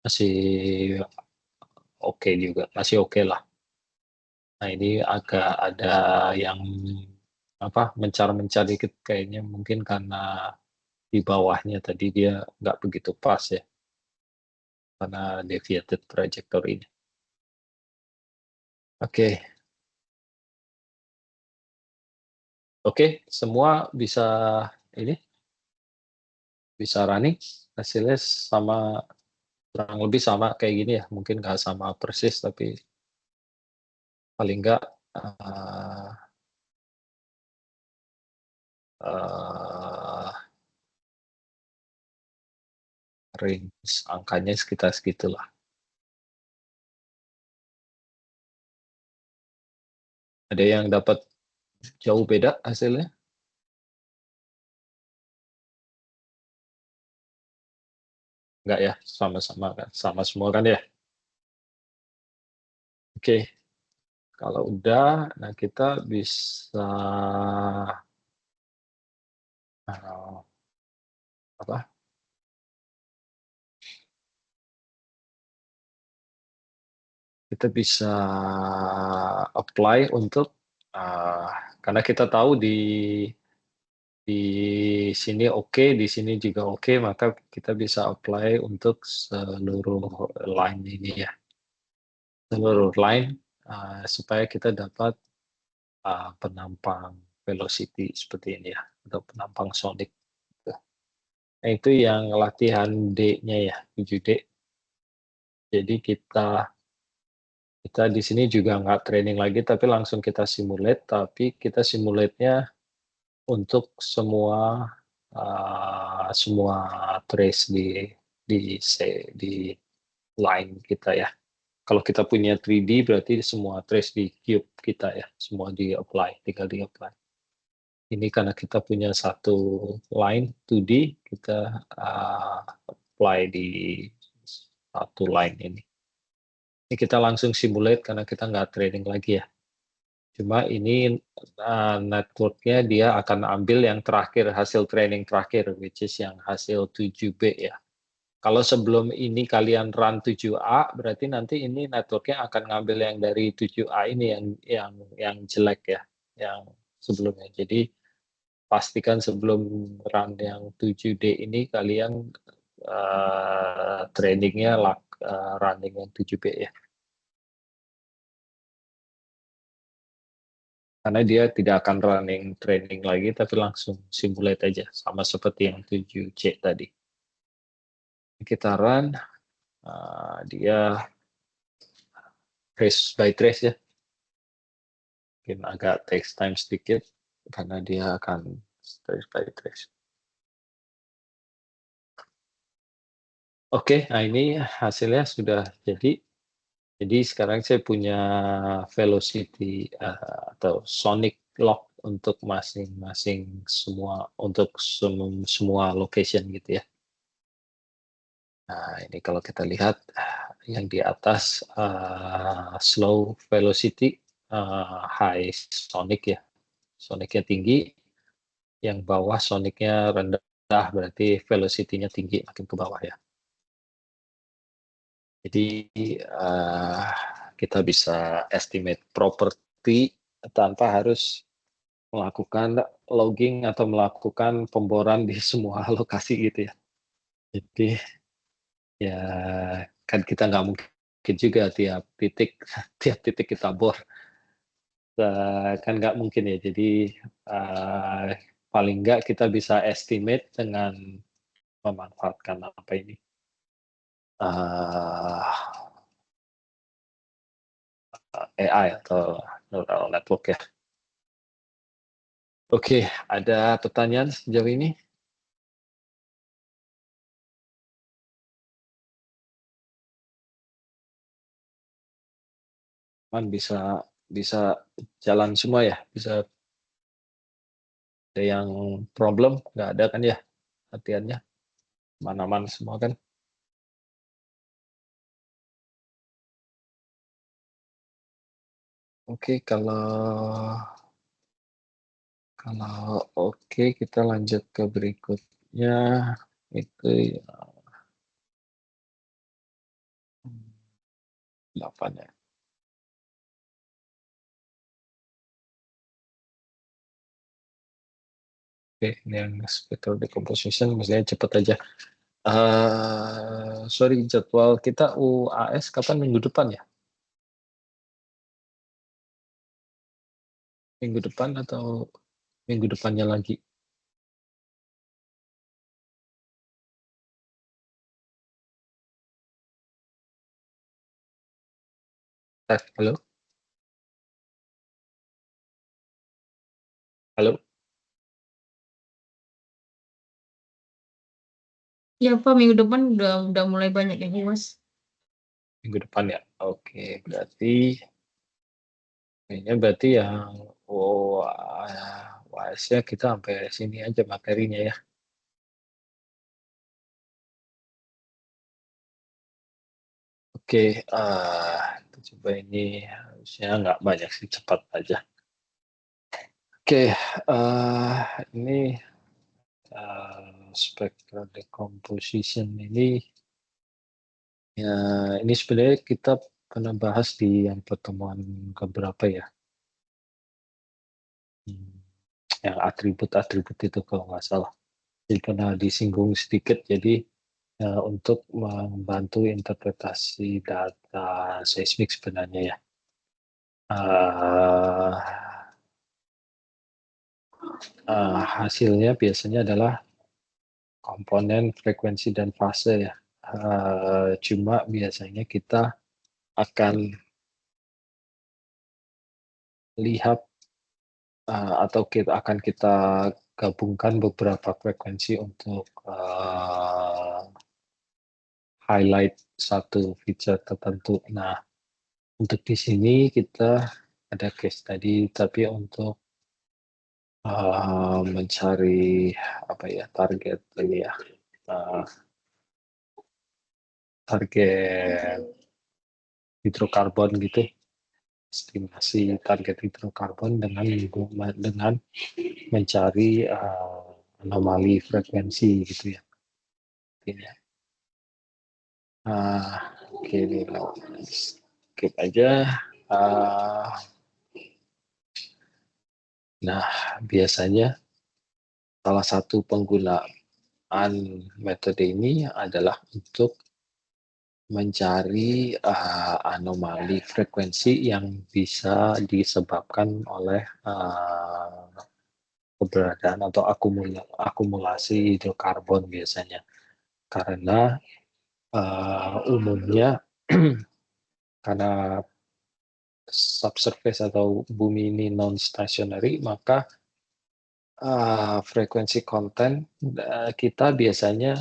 Masih oke juga, masih oke lah. Nah, ini agak ada yang mencar-mencar dikit kayaknya mungkin karena di bawahnya tadi dia nggak begitu pas ya, karena deviated trajectory ini. Oke. Oke, semua bisa ini, bisa running, hasilnya sama, kurang lebih sama kayak gini ya, mungkin nggak sama persis tapi paling nggak, eee eee, range angkanya sekitar segitulah. Ada yang dapat jauh beda hasilnya? Nggak ya? Sama-sama kan? Sama semua kan ya? Oke, kalau udah, nah kita bisa, eee, apa, kita bisa apply untuk, eee, karena kita tahu di sini oke, di sini juga oke, maka kita bisa apply untuk seluruh line ini ya, seluruh line, supaya kita dapat, penampang velocity seperti ini ya, atau penampang sonic, gitu. Nah, itu yang latihan D-nya ya, 7D. Jadi kita kita di sini juga nggak training lagi, tapi langsung kita simulate, tapi kita simulate-nya untuk semua trace di line kita ya. Kalau kita punya 3D berarti semua trace di cube kita ya, semua di-apply, tinggal di-apply. Ini karena kita punya satu line 2D, kita, apply di satu line ini. Ini kita langsung simulate karena kita nggak training lagi ya. Cuma ini, network-nya dia akan ambil yang terakhir, hasil training terakhir, which is yang hasil 7B ya. Kalau sebelum ini kalian run 7A, berarti nanti ini network-nya akan ngambil yang dari 7A ini yang jelek ya, yang sebelumnya. Jadi pastikan sebelum run yang 7D ini kalian, training-nya running yang 7B ya. Karena dia tidak akan running training lagi, tapi langsung simulate aja, sama seperti yang 7C tadi. Kita run, dia trace by trace ya. Mungkin agak takes time sedikit, karena dia akan trace by trace. Oke, nah ini hasilnya sudah jadi. Jadi sekarang saya punya velocity, atau sonic lock untuk masing-masing semua, untuk semua location gitu ya. Nah, ini kalau kita lihat yang di atas, slow velocity, high sonic ya, sonicnya tinggi, yang bawah sonicnya rendah, berarti velocity-nya tinggi, makin ke bawah ya. Jadi, kita bisa estimate property tanpa harus melakukan logging atau melakukan pemboran di semua lokasi gitu ya. Jadi, ya kan kita nggak mungkin juga tiap titik tiap titik kita bor, kan nggak mungkin ya. Jadi, paling nggak kita bisa estimate dengan memanfaatkan apa ini, AI atau neural network ya. Oke, ada pertanyaan sejauh ini? Bisa bisa jalan semua ya? Bisa, ada yang problem? Nggak ada kan ya latihannya? Aman-aman semua kan? Oke, kalau Kalau oke, kita lanjut ke berikutnya. Itu ya 8 ya. Oke, ini yang spectral decomposition, misalnya cepet aja. Sorry, jadwal kita UAS kapan minggu depan ya? Minggu depan atau minggu depannya lagi? Halo? Halo? Ya Pak, minggu depan udah mulai banyak yang UAS. Minggu depan ya? Oke, berarti yang UAS-nya kita sampai sini aja materinya ya. Oke, kita coba ini harusnya nggak banyak sih, cepat aja. Oke, ini spectral decomposition ini, ya ini sebenarnya kita pernah bahas di yang pertemuan keberapa ya? Yang atribut-atribut itu kalau nggak salah. Jadi pernah disinggung sedikit, jadi untuk membantu interpretasi data seismik sebenarnya ya. Hasilnya biasanya adalah komponen frekuensi dan fase ya. Cuma biasanya kita akan lihat atau akan kita gabungkan beberapa frekuensi untuk highlight satu feature tertentu. Nah, untuk di sini kita ada case tadi, tapi untuk mencari apa ya, target ini ya, target hidrokarbon gitu, estimasi target hidrokarbon dengan mencari anomali frekuensi gitu ya. Ini ya. Oke, ini skip aja. Nah, biasanya salah satu penggunaan metode ini adalah untuk mencari anomali frekuensi yang bisa disebabkan oleh keberadaan atau akumulasi hidrokarbon biasanya. Karena umumnya karena subsurface atau bumi ini non stationary, maka frekuensi konten kita biasanya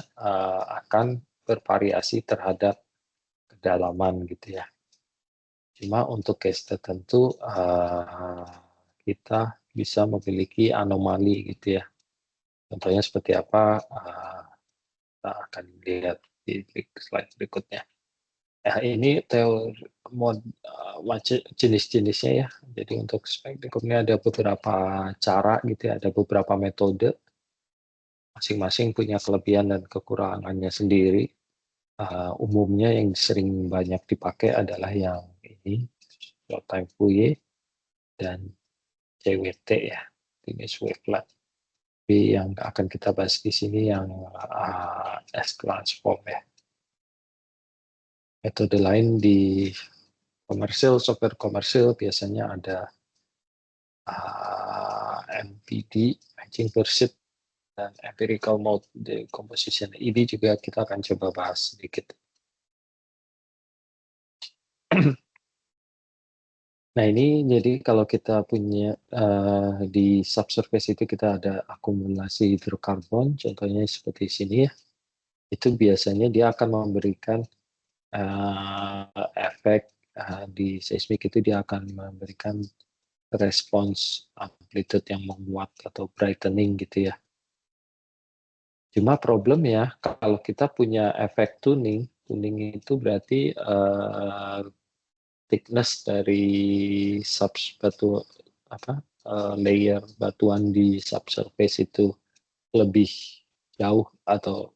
akan bervariasi terhadap kedalaman gitu ya. Cuma untuk case tertentu kita bisa memiliki anomali gitu ya. Contohnya seperti apa, kita akan lihat di slide berikutnya. Ini jenis-jenisnya ya. Jadi untuk spektrumnya ada beberapa cara gitu ya, ada beberapa metode. Masing-masing punya kelebihan dan kekurangannya sendiri. Umumnya yang sering banyak dipakai adalah yang ini, short time Fourier dan CWT ya, jenis wavelet. Tapi yang akan kita bahas di sini yang S-transform ya. Metode lain di komersil, software komersil biasanya ada MPD, matching pursuit, dan empirical mode decomposition. Ini juga kita akan coba bahas sedikit. Nah ini jadi kalau kita punya di subsurface itu kita ada akumulasi hidrokarbon, contohnya seperti sini ya, itu biasanya dia akan memberikan efek di seismik itu dia akan memberikan respons amplitude yang menguat atau brightening gitu ya. Cuma problem ya kalau kita punya efek tuning itu berarti thickness dari layer batuan di subsurface itu lebih jauh atau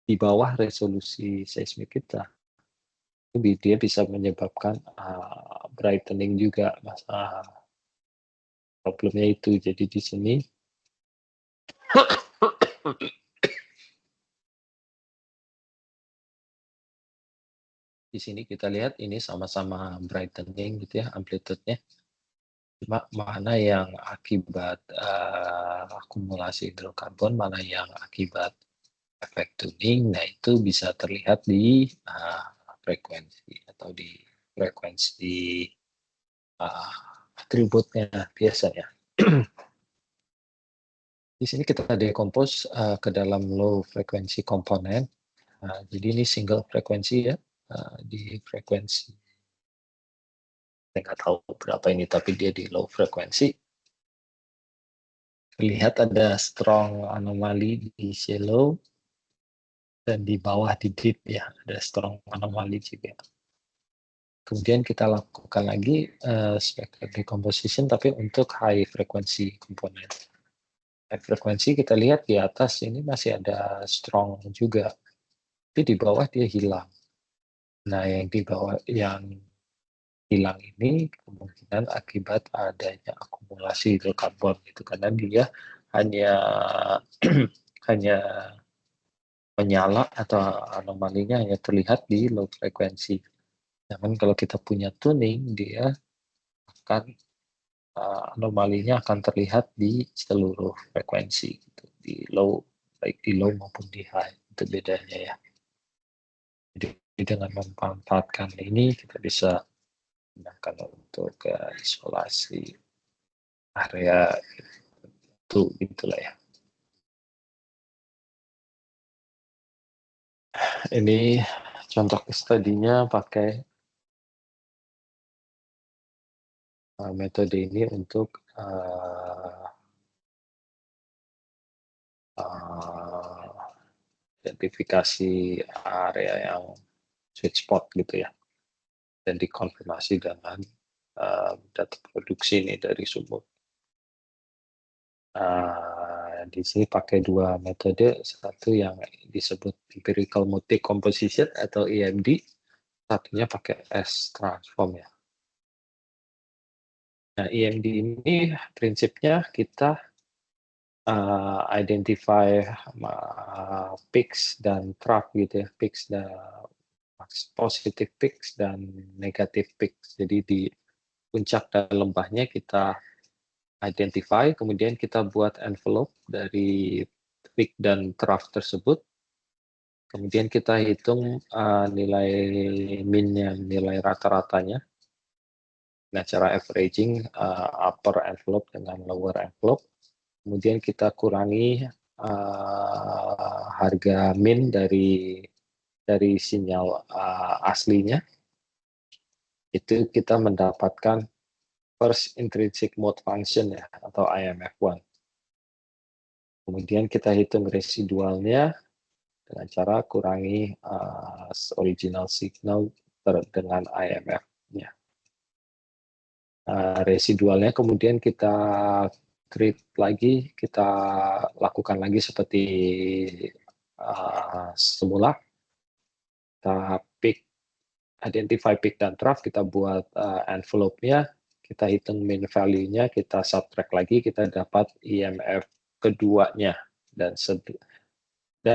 di bawah resolusi seismik kita, dia bisa menyebabkan brightening juga. Problemnya itu. Jadi di sini kita lihat ini sama-sama brightening gitu ya, amplitude-nya. Cuma mana yang akibat akumulasi hidrokarbon, mana yang akibat efek tuning, nah itu bisa terlihat di frekuensi atau di frekuensi atributnya biasanya. Di sini kita decompose ke dalam low frequency komponen. Jadi ini single frekuensi ya, di frekuensi saya nggak tahu berapa ini, tapi dia di low frekuensi. Lihat ada strong anomali di shallow dan di bawah di deep ya, ada strong anomali juga. Kemudian kita lakukan lagi spectral decomposition tapi untuk high frequency komponen. High frekuensi kita lihat di atas ini masih ada strong juga, tapi di bawah dia hilang. Nah, yang di bawah yang hilang ini kemungkinan akibat adanya akumulasi hidrokarbon gitu, karena dia hanya hanya menyala atau anomalinya hanya terlihat di low frekuensi. Namun kalau kita punya tuning, dia akan anomalinya akan terlihat di seluruh frekuensi gitu, di low, baik di low maupun di high, itu bedanya ya. Jadi dengan memanfaatkan ini kita bisa gunakan untuk isolasi area itu, itulah ya. Ini contoh studinya pakai metode ini untuk identifikasi area yang sweet spot gitu ya, dan dikonfirmasi dengan data produksi ini dari sumber. Di sini pakai dua metode, satu yang disebut empirical multi composition atau EMD, satunya pakai S transform ya. Nah, EMD ini prinsipnya kita identify peaks dan trough gitu ya, peaks dan positive peaks dan negative peaks. Jadi di puncak dan lembahnya kita identify, kemudian kita buat envelope dari peak dan trough tersebut. Kemudian kita hitung nilai min-nya, nilai rata-ratanya. Nah, cara averaging upper envelope dengan lower envelope. Kemudian kita kurangi harga min dari sinyal aslinya. Itu kita mendapatkan first intrinsic mode function ya, atau IMF1. Kemudian kita hitung residualnya dengan cara kurangi original signal dengan IMF-nya. Residualnya kemudian kita treat lagi, kita lakukan lagi seperti semula. Kita identify peak dan trough, kita buat envelope-nya, kita hitung min value-nya, kita subtract lagi, kita dapat IMF keduanya, dan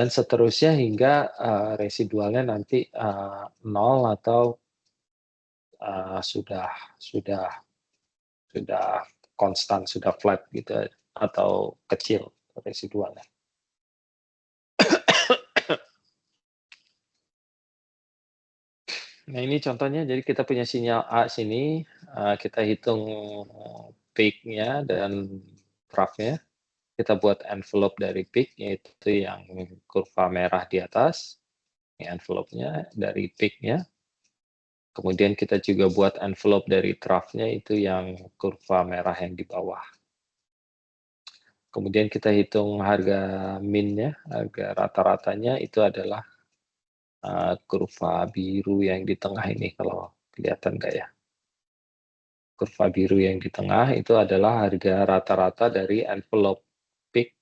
seterusnya hingga residualnya nanti 0 atau sudah konstan, sudah flat gitu, atau kecil residualnya. Nah, ini contohnya, jadi kita punya sinyal A sini, kita hitung peak-nya dan trough-nya. Kita buat envelope dari peak, yaitu yang kurva merah di atas, ini envelope-nya dari peak-nya. Kemudian kita juga buat envelope dari trough-nya, itu yang kurva merah yang di bawah. Kemudian kita hitung harga min-nya, harga rata-ratanya, itu adalah kurva biru yang di tengah ini, kalau kelihatan nggak ya. kurva biru yang di tengah itu adalah harga rata-rata dari envelope peak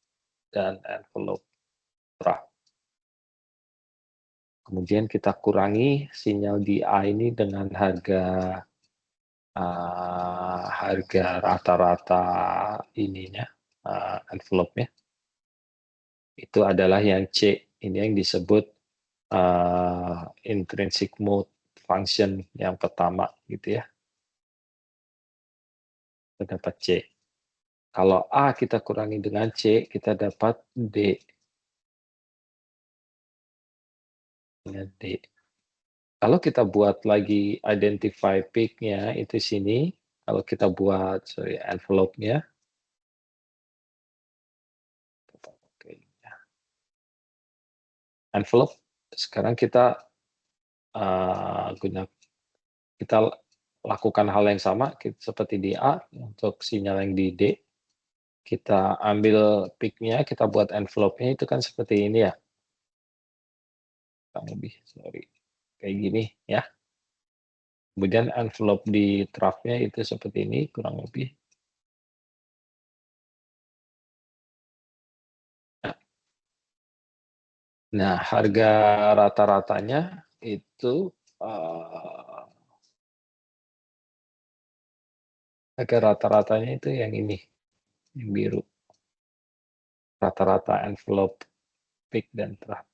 dan envelope trough. Kemudian kita kurangi sinyal DI ini dengan harga rata-rata ininya, envelope-nya. Itu adalah yang C, ini yang disebut intrinsic mode function yang pertama gitu ya. Kita dapat C. Kalau A kita kurangi dengan C, kita dapat D. Dengan D. Kalau kita buat lagi identify peak-nya itu sini, kalau kita buat envelope-nya, envelope sekarang kita kita lakukan hal yang sama seperti di A untuk sinyal yang di D. Kita ambil peak-nya, kita buat envelope-nya itu kan seperti ini ya. Kurang lebih, kayak gini ya. Kemudian envelope di trough-nya itu seperti ini kurang lebih. Nah, harga rata-ratanya itu harga rata-ratanya itu yang ini, yang biru. Rata-rata envelope peak dan trough.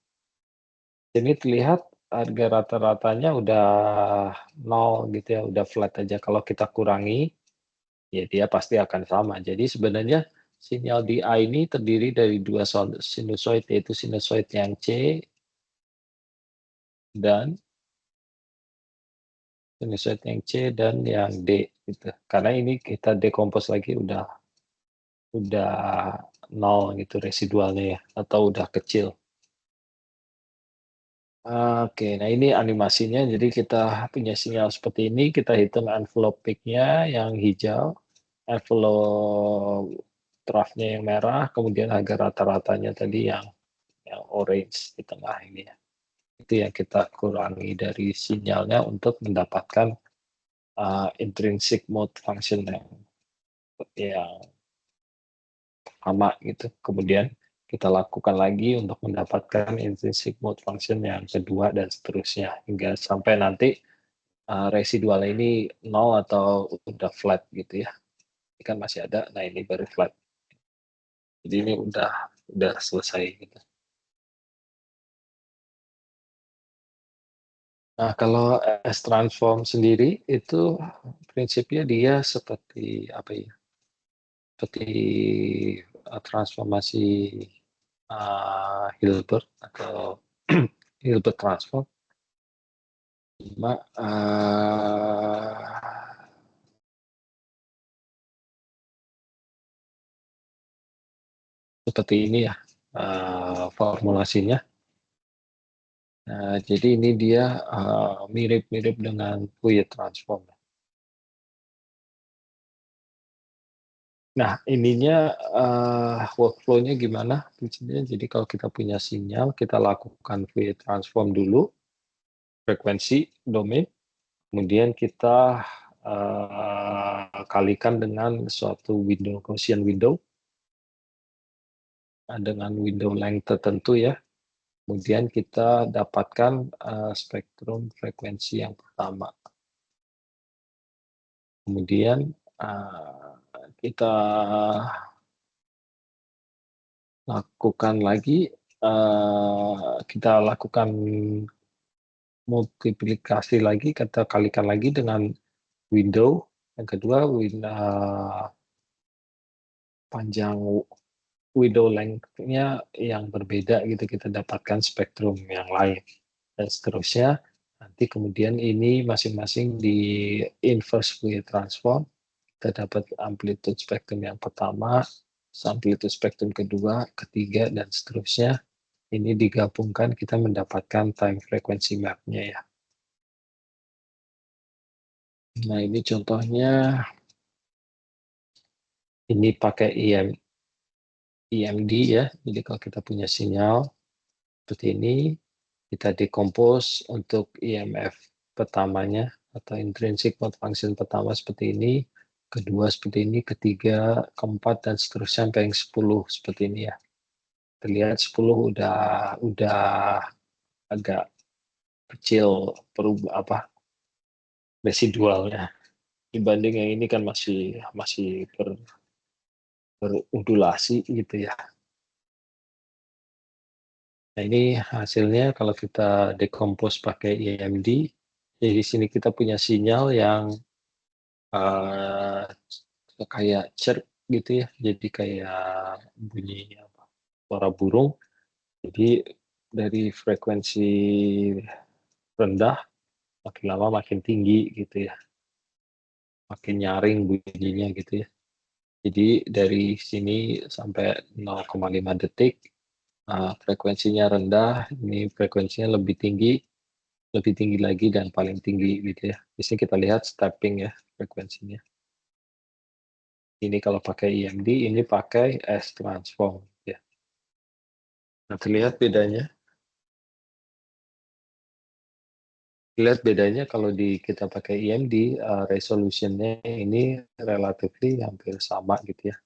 Ini terlihat harga rata-ratanya udah 0 gitu ya, udah flat aja. Kalau kita kurangi, ya dia pasti akan sama. Jadi sebenarnya sinyal DI ini terdiri dari dua sinusoid, yaitu sinusoid yang C dan sinusoid yang C dan yang D gitu. Karena ini kita dekompos lagi udah 0 gitu residualnya ya, atau udah kecil. Oke, nah ini animasinya. Jadi kita punya sinyal seperti ini, kita hitung envelope peak-nya yang hijau, envelope trough-nya yang merah, kemudian harga rata-ratanya tadi yang orange di tengah ini ya. Itu yang kita kurangi dari sinyalnya untuk mendapatkan intrinsic mode function yang sama gitu. Kemudian kita lakukan lagi untuk mendapatkan intrinsic mode function yang kedua dan seterusnya hingga sampai nanti residual ini 0 atau udah flat gitu ya. Ini kan masih ada, nah ini baru flat. Jadi ini udah selesai gitu. Nah, kalau S-transform sendiri itu prinsipnya dia seperti apa ya? Seperti transformasi Hilbert atau Hilbert transform. Cuma seperti ini ya formulasinya. Nah, jadi ini dia mirip-mirip dengan Fourier transform. Nah, ininya workflow-nya gimana? Jadi kalau kita punya sinyal, kita lakukan Fourier transform dulu, frekuensi, domain, kemudian kita kalikan dengan suatu window, Gaussian window, dengan window length tertentu ya. Kemudian kita dapatkan spektrum frekuensi yang pertama. Kemudian kita lakukan lagi, kita lakukan multiplikasi lagi, kita kalikan lagi dengan window. Yang kedua, panjang window length-nya yang berbeda gitu, kita dapatkan spektrum yang lain. Dan seterusnya, nanti kemudian ini masing-masing di inverse Fourier transform, kita dapat amplitude spektrum yang pertama, amplitude spektrum kedua, ketiga, dan seterusnya. Ini digabungkan, kita mendapatkan time frequency map-nya ya. Nah, ini contohnya, ini pakai EMD ya. Jadi kalau kita punya sinyal seperti ini, kita decompose untuk EMF pertamanya atau intrinsic mode function pertama seperti ini. kedua seperti ini, ketiga, keempat, dan seterusnya sampai yang 10 seperti ini ya. Terlihat 10 udah agak kecil residualnya dibanding yang ini kan masih berundulasi gitu ya. Nah, ini hasilnya kalau kita decompose pakai EMD. Jadi di sini kita punya sinyal yang kayak chirp gitu ya. Jadi kayak bunyi suara burung. Jadi dari frekuensi rendah makin lama makin tinggi gitu ya. Makin nyaring bunyinya gitu ya. Jadi dari sini sampai 0,5 detik frekuensinya rendah, ini frekuensinya lebih tinggi lagi dan paling tinggi gitu ya. Di sini kita lihat stepping ya frekuensinya. Ini kalau pakai EMD, ini pakai S-transform ya. Nah, terlihat bedanya. Lihat bedanya kalau kita pakai EMD, resolutionnya ini relatively hampir sama gitu ya.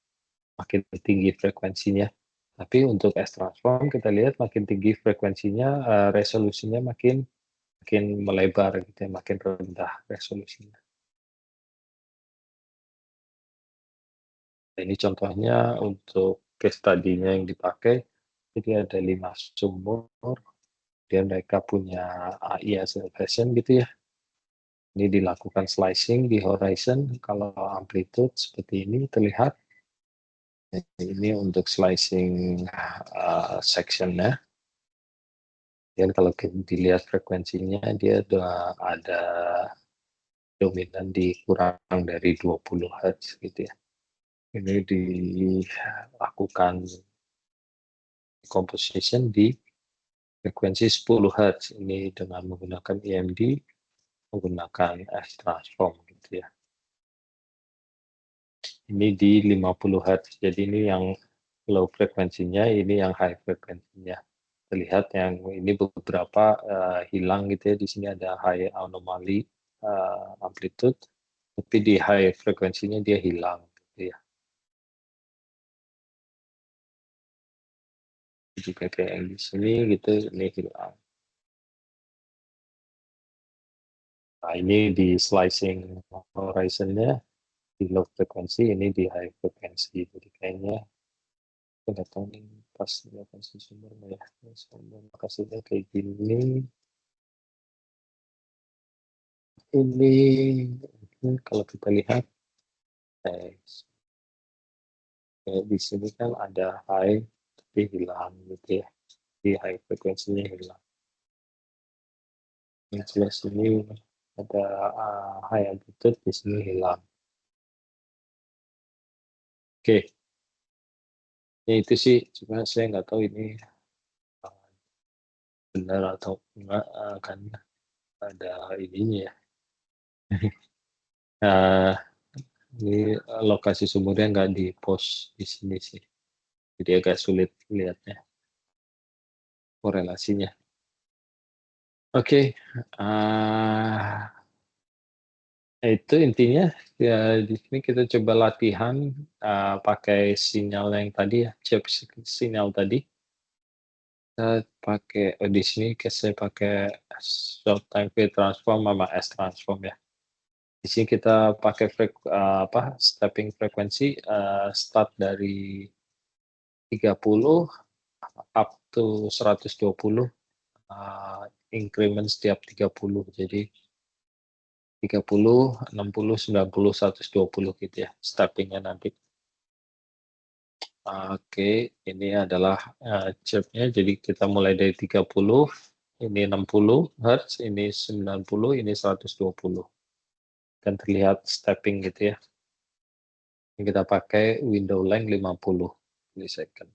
Makin tinggi frekuensinya. Tapi untuk S-transform kita lihat makin tinggi frekuensinya, resolusinya makin melebar gitu ya, makin rendah resolusinya. Ini contohnya untuk case study-nya yang dipakai, jadi ada 5 sumur, kemudian mereka punya AI hasil fashion gitu ya. Ini dilakukan slicing di horizon, kalau amplitude seperti ini terlihat. Ini untuk slicing section-nya. Dan kalau dilihat frekuensinya, dia ada dominan di kurang dari 20 Hz gitu ya. Ini dilakukan composition di frekuensi 10 Hz. Ini dengan menggunakan EMD, menggunakan S-transform gitu ya. Ini di 50 Hz. Jadi ini yang low frekuensinya, ini yang high frekuensinya. Terlihat yang ini beberapa hilang gitu ya. Di sini ada high anomaly amplitude, tapi di high frekuensinya dia hilang gitu ya. Juga kayak yang di sini gitu, ini hilang. Nah, ini di slicing horizon-nya di low frekuensi, ini di high frekuensi. Jadi kayaknya aku nggak tahu nih pas frekuensi sumbernya ya. Sumber kasihnya kayak gini. Ini kalau kita lihat, kayak di sini kan ada high tapi hilang gitu ya. Di high frekuensinya hilang. Yang jelas ini ada high amplitude, di sini hilang. Oke, ya itu sih, cuma saya nggak tahu ini benar atau enggak, kan ada ininya ya. Nah, ini lokasi sumbernya nggak di post di sini sih, jadi agak sulit lihatnya korelasinya. Oke, itu intinya ya. Di sini kita coba latihan pakai sinyal yang tadi ya, chip sinyal tadi. Kita pakai di sini saya pakai short time phase transform sama S transform ya. Di sini kita pakai stepping frekuensi start dari 30 up to 120 increment setiap 30. Jadi 30, 60, 90, 120 gitu ya steppingnya nanti. Oke, ini adalah chipnya. Jadi kita mulai dari 30, ini 60 Hz, ini 90, ini 120. Dan terlihat stepping gitu ya. Ini kita pakai window length 50 millisecond.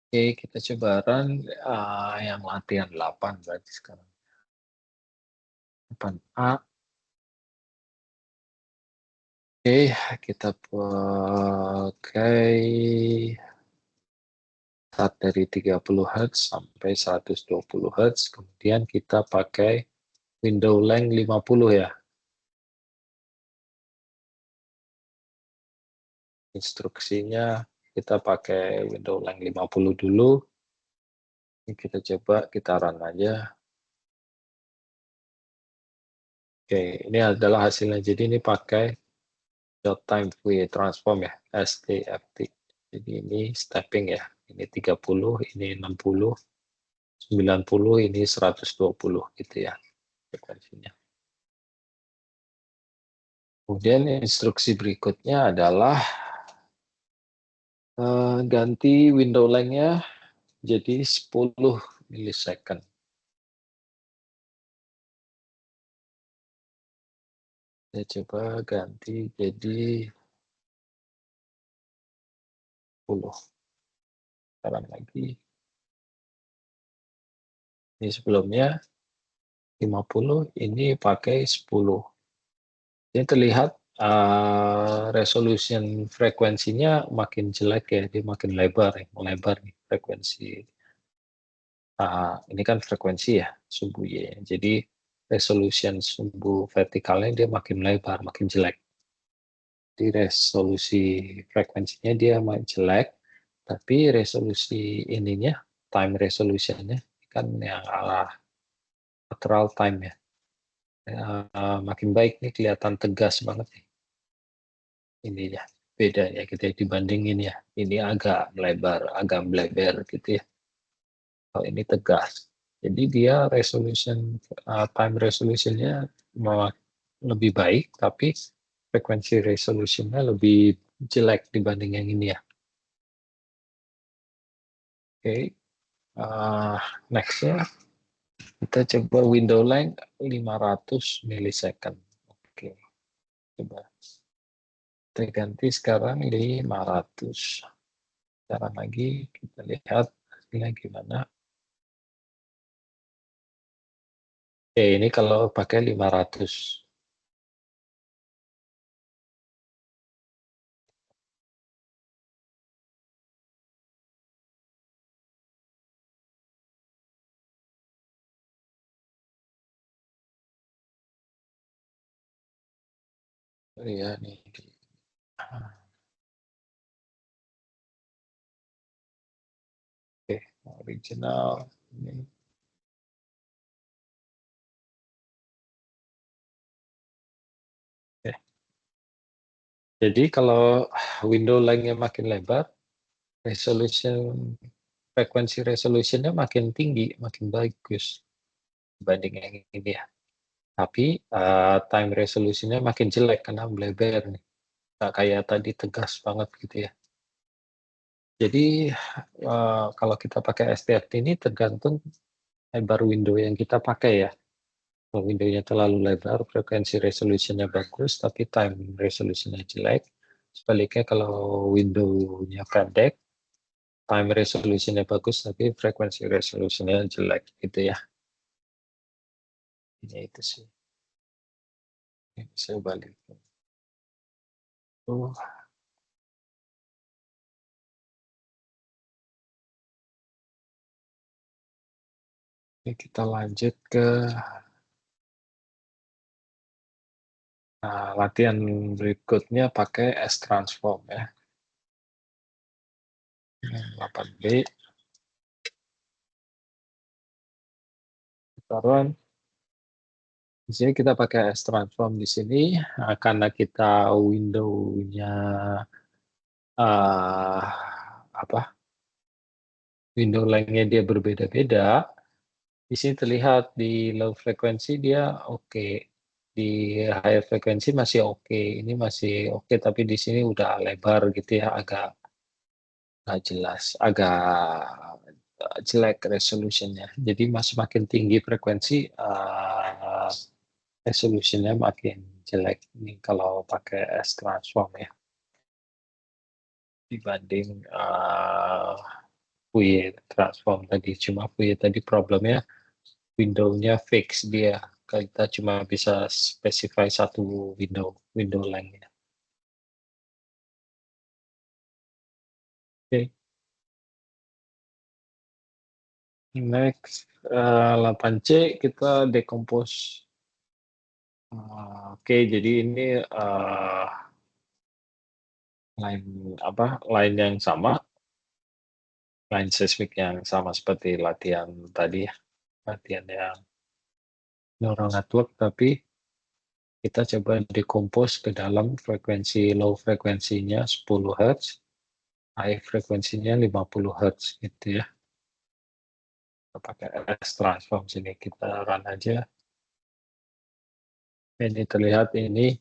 Oke, kita coba run yang latihan 8 berarti sekarang. 8A. Oke, kita pakai start dari 30 Hz sampai 120 Hz. Kemudian kita pakai window length 50 ya. Instruksinya kita pakai window length 50 dulu. Ini kita coba, kita run aja. Oke, ini adalah hasilnya. Jadi ini pakai short time Fourier transform ya, STFT. Jadi ini stepping ya. Ini 30, ini 60, 90, ini 120 gitu ya frekuensinya. Kemudian instruksi berikutnya adalah ganti window length-nya jadi 10 milisecond. Saya coba ganti jadi 10. Sekarang lagi. Ini sebelumnya 50, ini pakai 10. Ini terlihat resolution frekuensinya makin jelek ya, dia makin lebar ya, melebar nih frekuensi. Ini kan frekuensi ya, sumbu Y. Jadi resolution sumbu vertikalnya dia makin lebar, makin jelek. Jadi resolusi frekuensinya dia makin jelek, tapi resolusi ininya, time resolutionnya kan yang lateral time ya. Makin baik nih, kelihatan tegas banget nih. Ininya bedanya kita dibandingin ya, ini agak melebar, agak melebar gitu ya. Kalau ini tegas, jadi dia resolution time resolutionnya lebih baik, tapi frekuensi resolutionnya lebih jelek dibanding yang ini ya. Oke, nextnya kita coba window length 500 milisecond. Oke, coba kita ganti sekarang 500. Sekarang lagi kita lihat hasilnya gimana. Oke, ini kalau pakai 500. Iya nih. Oke, original ini. Oke. Jadi kalau window length-nya makin lebar, frekuensi resolutionnya makin tinggi, makin bagus dibanding yang ini ya. Tapi time resolutionnya makin jelek karena melebar nih. Nggak kayak tadi tegas banget gitu ya. Jadi kalau kita pakai STFT ini tergantung lebar window yang kita pakai ya. Kalau window-nya terlalu lebar, frekuensi resolutionnya bagus, tapi time resolutionnya jelek. Sebaliknya kalau window-nya pendek, time resolutionnya bagus, tapi frekuensi resolutionnya jelek gitu ya. Ini itu sih. Ini saya balik. Oke, kita lanjut ke latihan berikutnya pakai S-transform ya. 8B. Taruhan. Di sini kita pakai S-transform di sini karena kita window-nya window length-nya dia berbeda-beda. Di sini terlihat di low frekuensi dia oke. Di high frekuensi masih oke. Ini masih oke, tapi di sini udah lebar gitu ya, agak nggak jelas, agak jelek resolutionnya. Jadi makin tinggi frekuensi, resolutionnya makin jelek. Ini kalau pakai S-transform ya. Dibanding Fourier transform tadi. Cuma Fourier tadi problemnya window-nya fix dia. Kita cuma bisa specify satu window length-nya. Oke. Next 8C kita decompose. Oke, jadi ini line yang sama, line seismik yang sama seperti latihan tadi ya, latihan yang neural network, tapi kita coba decompose ke dalam frekuensi low frekuensinya 10 Hz, high frekuensinya 50 Hz gitu ya. Kita pakai S-transform sini, kita run aja. Ini terlihat ini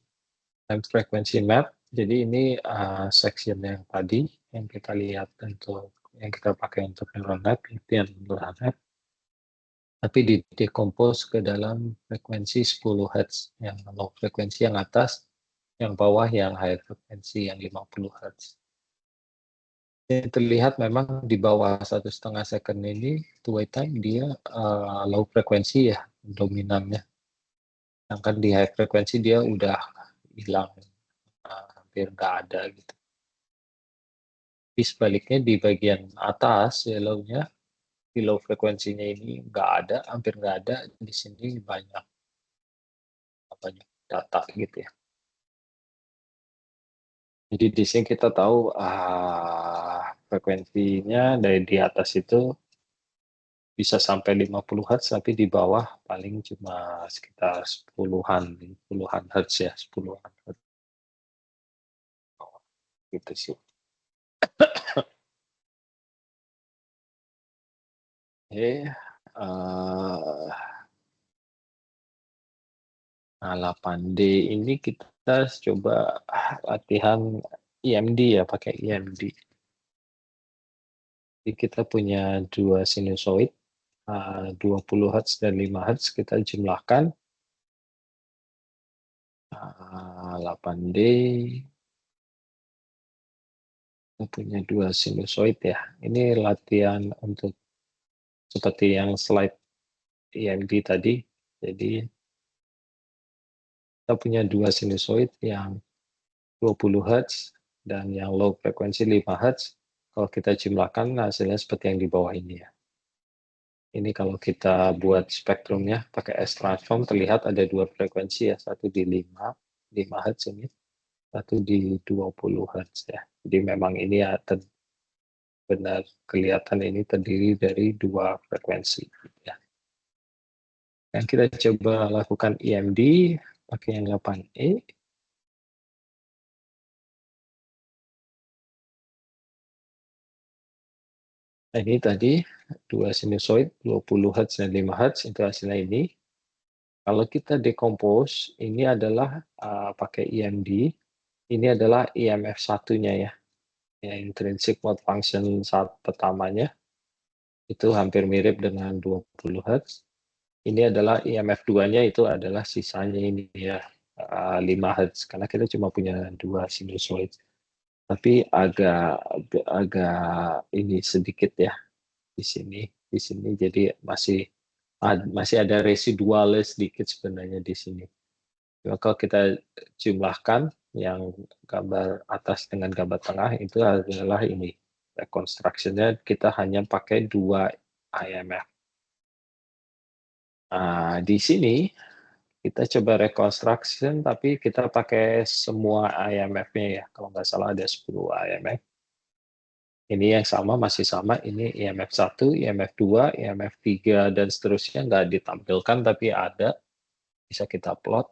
time frequency map. Jadi ini section yang tadi yang kita lihat untuk yang kita pakai untuk neural net, itu yang neural net. Tapi di decompose ke dalam frekuensi 10 Hz, yang low frekuensi yang atas, yang bawah yang high frekuensi yang 50 Hz. Yang terlihat memang di bawah 1,5 second ini, two wait time dia low frekuensi ya, dominannya. Sedangkan di high frekuensi dia udah hilang, hampir nggak ada gitu. Tapi sebaliknya di bagian atas, yellow-nya, di low frekuensinya ini nggak ada, hampir nggak ada. Di sini banyak data gitu ya. Jadi di sini kita tahu frekuensinya dari di atas itu bisa sampai 50 Hz, tapi di bawah paling cuma sekitar 10-an Hz ya, 10-an Hz. Gitu sih. Nah, 8D ini kita coba latihan EMD ya, pakai EMD. Jadi kita punya dua sinusoid, 20 Hz dan 5 Hz, kita jumlahkan 8D. Kita punya dua sinusoid ya. Ini latihan untuk seperti yang slide EMD tadi. Jadi kita punya dua sinusoid yang 20 Hz dan yang low frekuensi 5 Hz. Kalau kita jumlahkan hasilnya seperti yang di bawah ini ya. Ini kalau kita buat spektrumnya pakai S-transform, terlihat ada dua frekuensi ya, satu di 5 Hz ini, satu di 20 Hz ya. Jadi memang ini ya benar kelihatan ini terdiri dari dua frekuensi ya. Dan kita coba lakukan EMD pakai yang 8E. Nah, ini tadi dua sinusoid 20 Hz dan 5 Hz, itu hasilnya ini. Kalau kita decompose, ini adalah pakai EMD, ini adalah IMF satunya ya, intrinsic mode function saat pertamanya, itu hampir mirip dengan 20 Hz. Ini adalah IMF 2-nya, itu adalah sisanya ini ya, 5 Hz, karena kita cuma punya dua sinusoid. Tapi agak ini sedikit ya di sini jadi masih ada residualnya sedikit sebenarnya di sini. Kalau kita jumlahkan yang gambar atas dengan gambar tengah, itu adalah ini reconstruction-nya, kita hanya pakai dua IMF. Nah, di sini kita coba reconstruction, tapi kita pakai semua IMF-nya ya. Kalau nggak salah ada 10 IMF. Ini yang sama, masih sama. Ini IMF 1, IMF 2, IMF 3, dan seterusnya nggak ditampilkan, tapi ada. Bisa kita plot.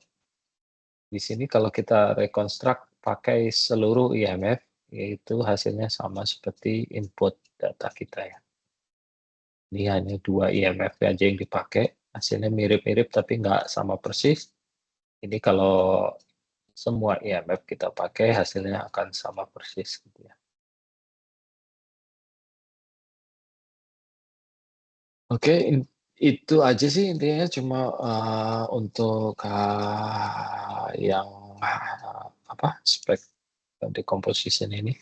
Di sini kalau kita rekonstruk pakai seluruh IMF, yaitu hasilnya sama seperti input data kita ya. Ini hanya dua IMF aja yang dipakai, hasilnya mirip-mirip tapi nggak sama persis. Ini kalau semua IMF kita pakai, hasilnya akan sama persis gitu ya. Oke, itu aja sih intinya, cuma untuk yang spek decomposition ini.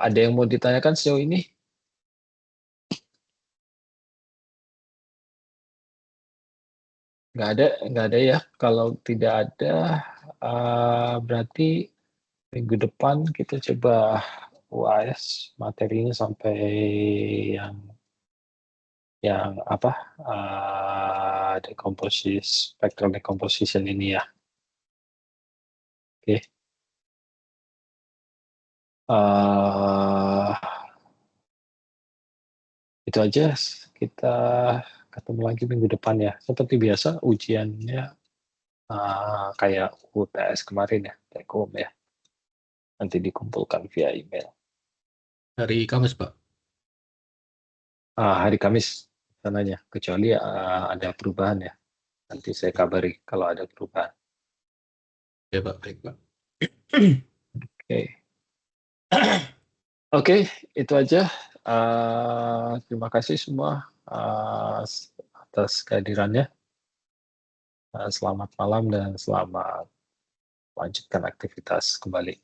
Ada yang mau ditanyakan sejauh ini? Nggak ada ya. Kalau tidak ada, berarti minggu depan kita coba UAS materinya sampai yang spectral decomposition ini ya. Oke. Eh, itu aja. Kita ketemu lagi minggu depan ya. Seperti biasa ujiannya kayak UTS kemarin ya, take home ya. Nanti dikumpulkan via email. Hari Kamis, Pak. Hari Kamis sananya, kecuali ada perubahan ya. Nanti saya kabari kalau ada perubahan. Ya, Pak. Baik, Pak. Oke. Oke, itu aja. Terima kasih semua atas kehadirannya. Selamat malam dan selamat lanjutkan aktivitas kembali.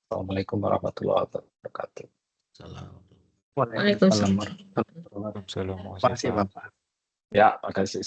Assalamualaikum warahmatullahi wabarakatuh. Salam. Waalaikumsalam. Waalaikumsalam. Ya, makasih.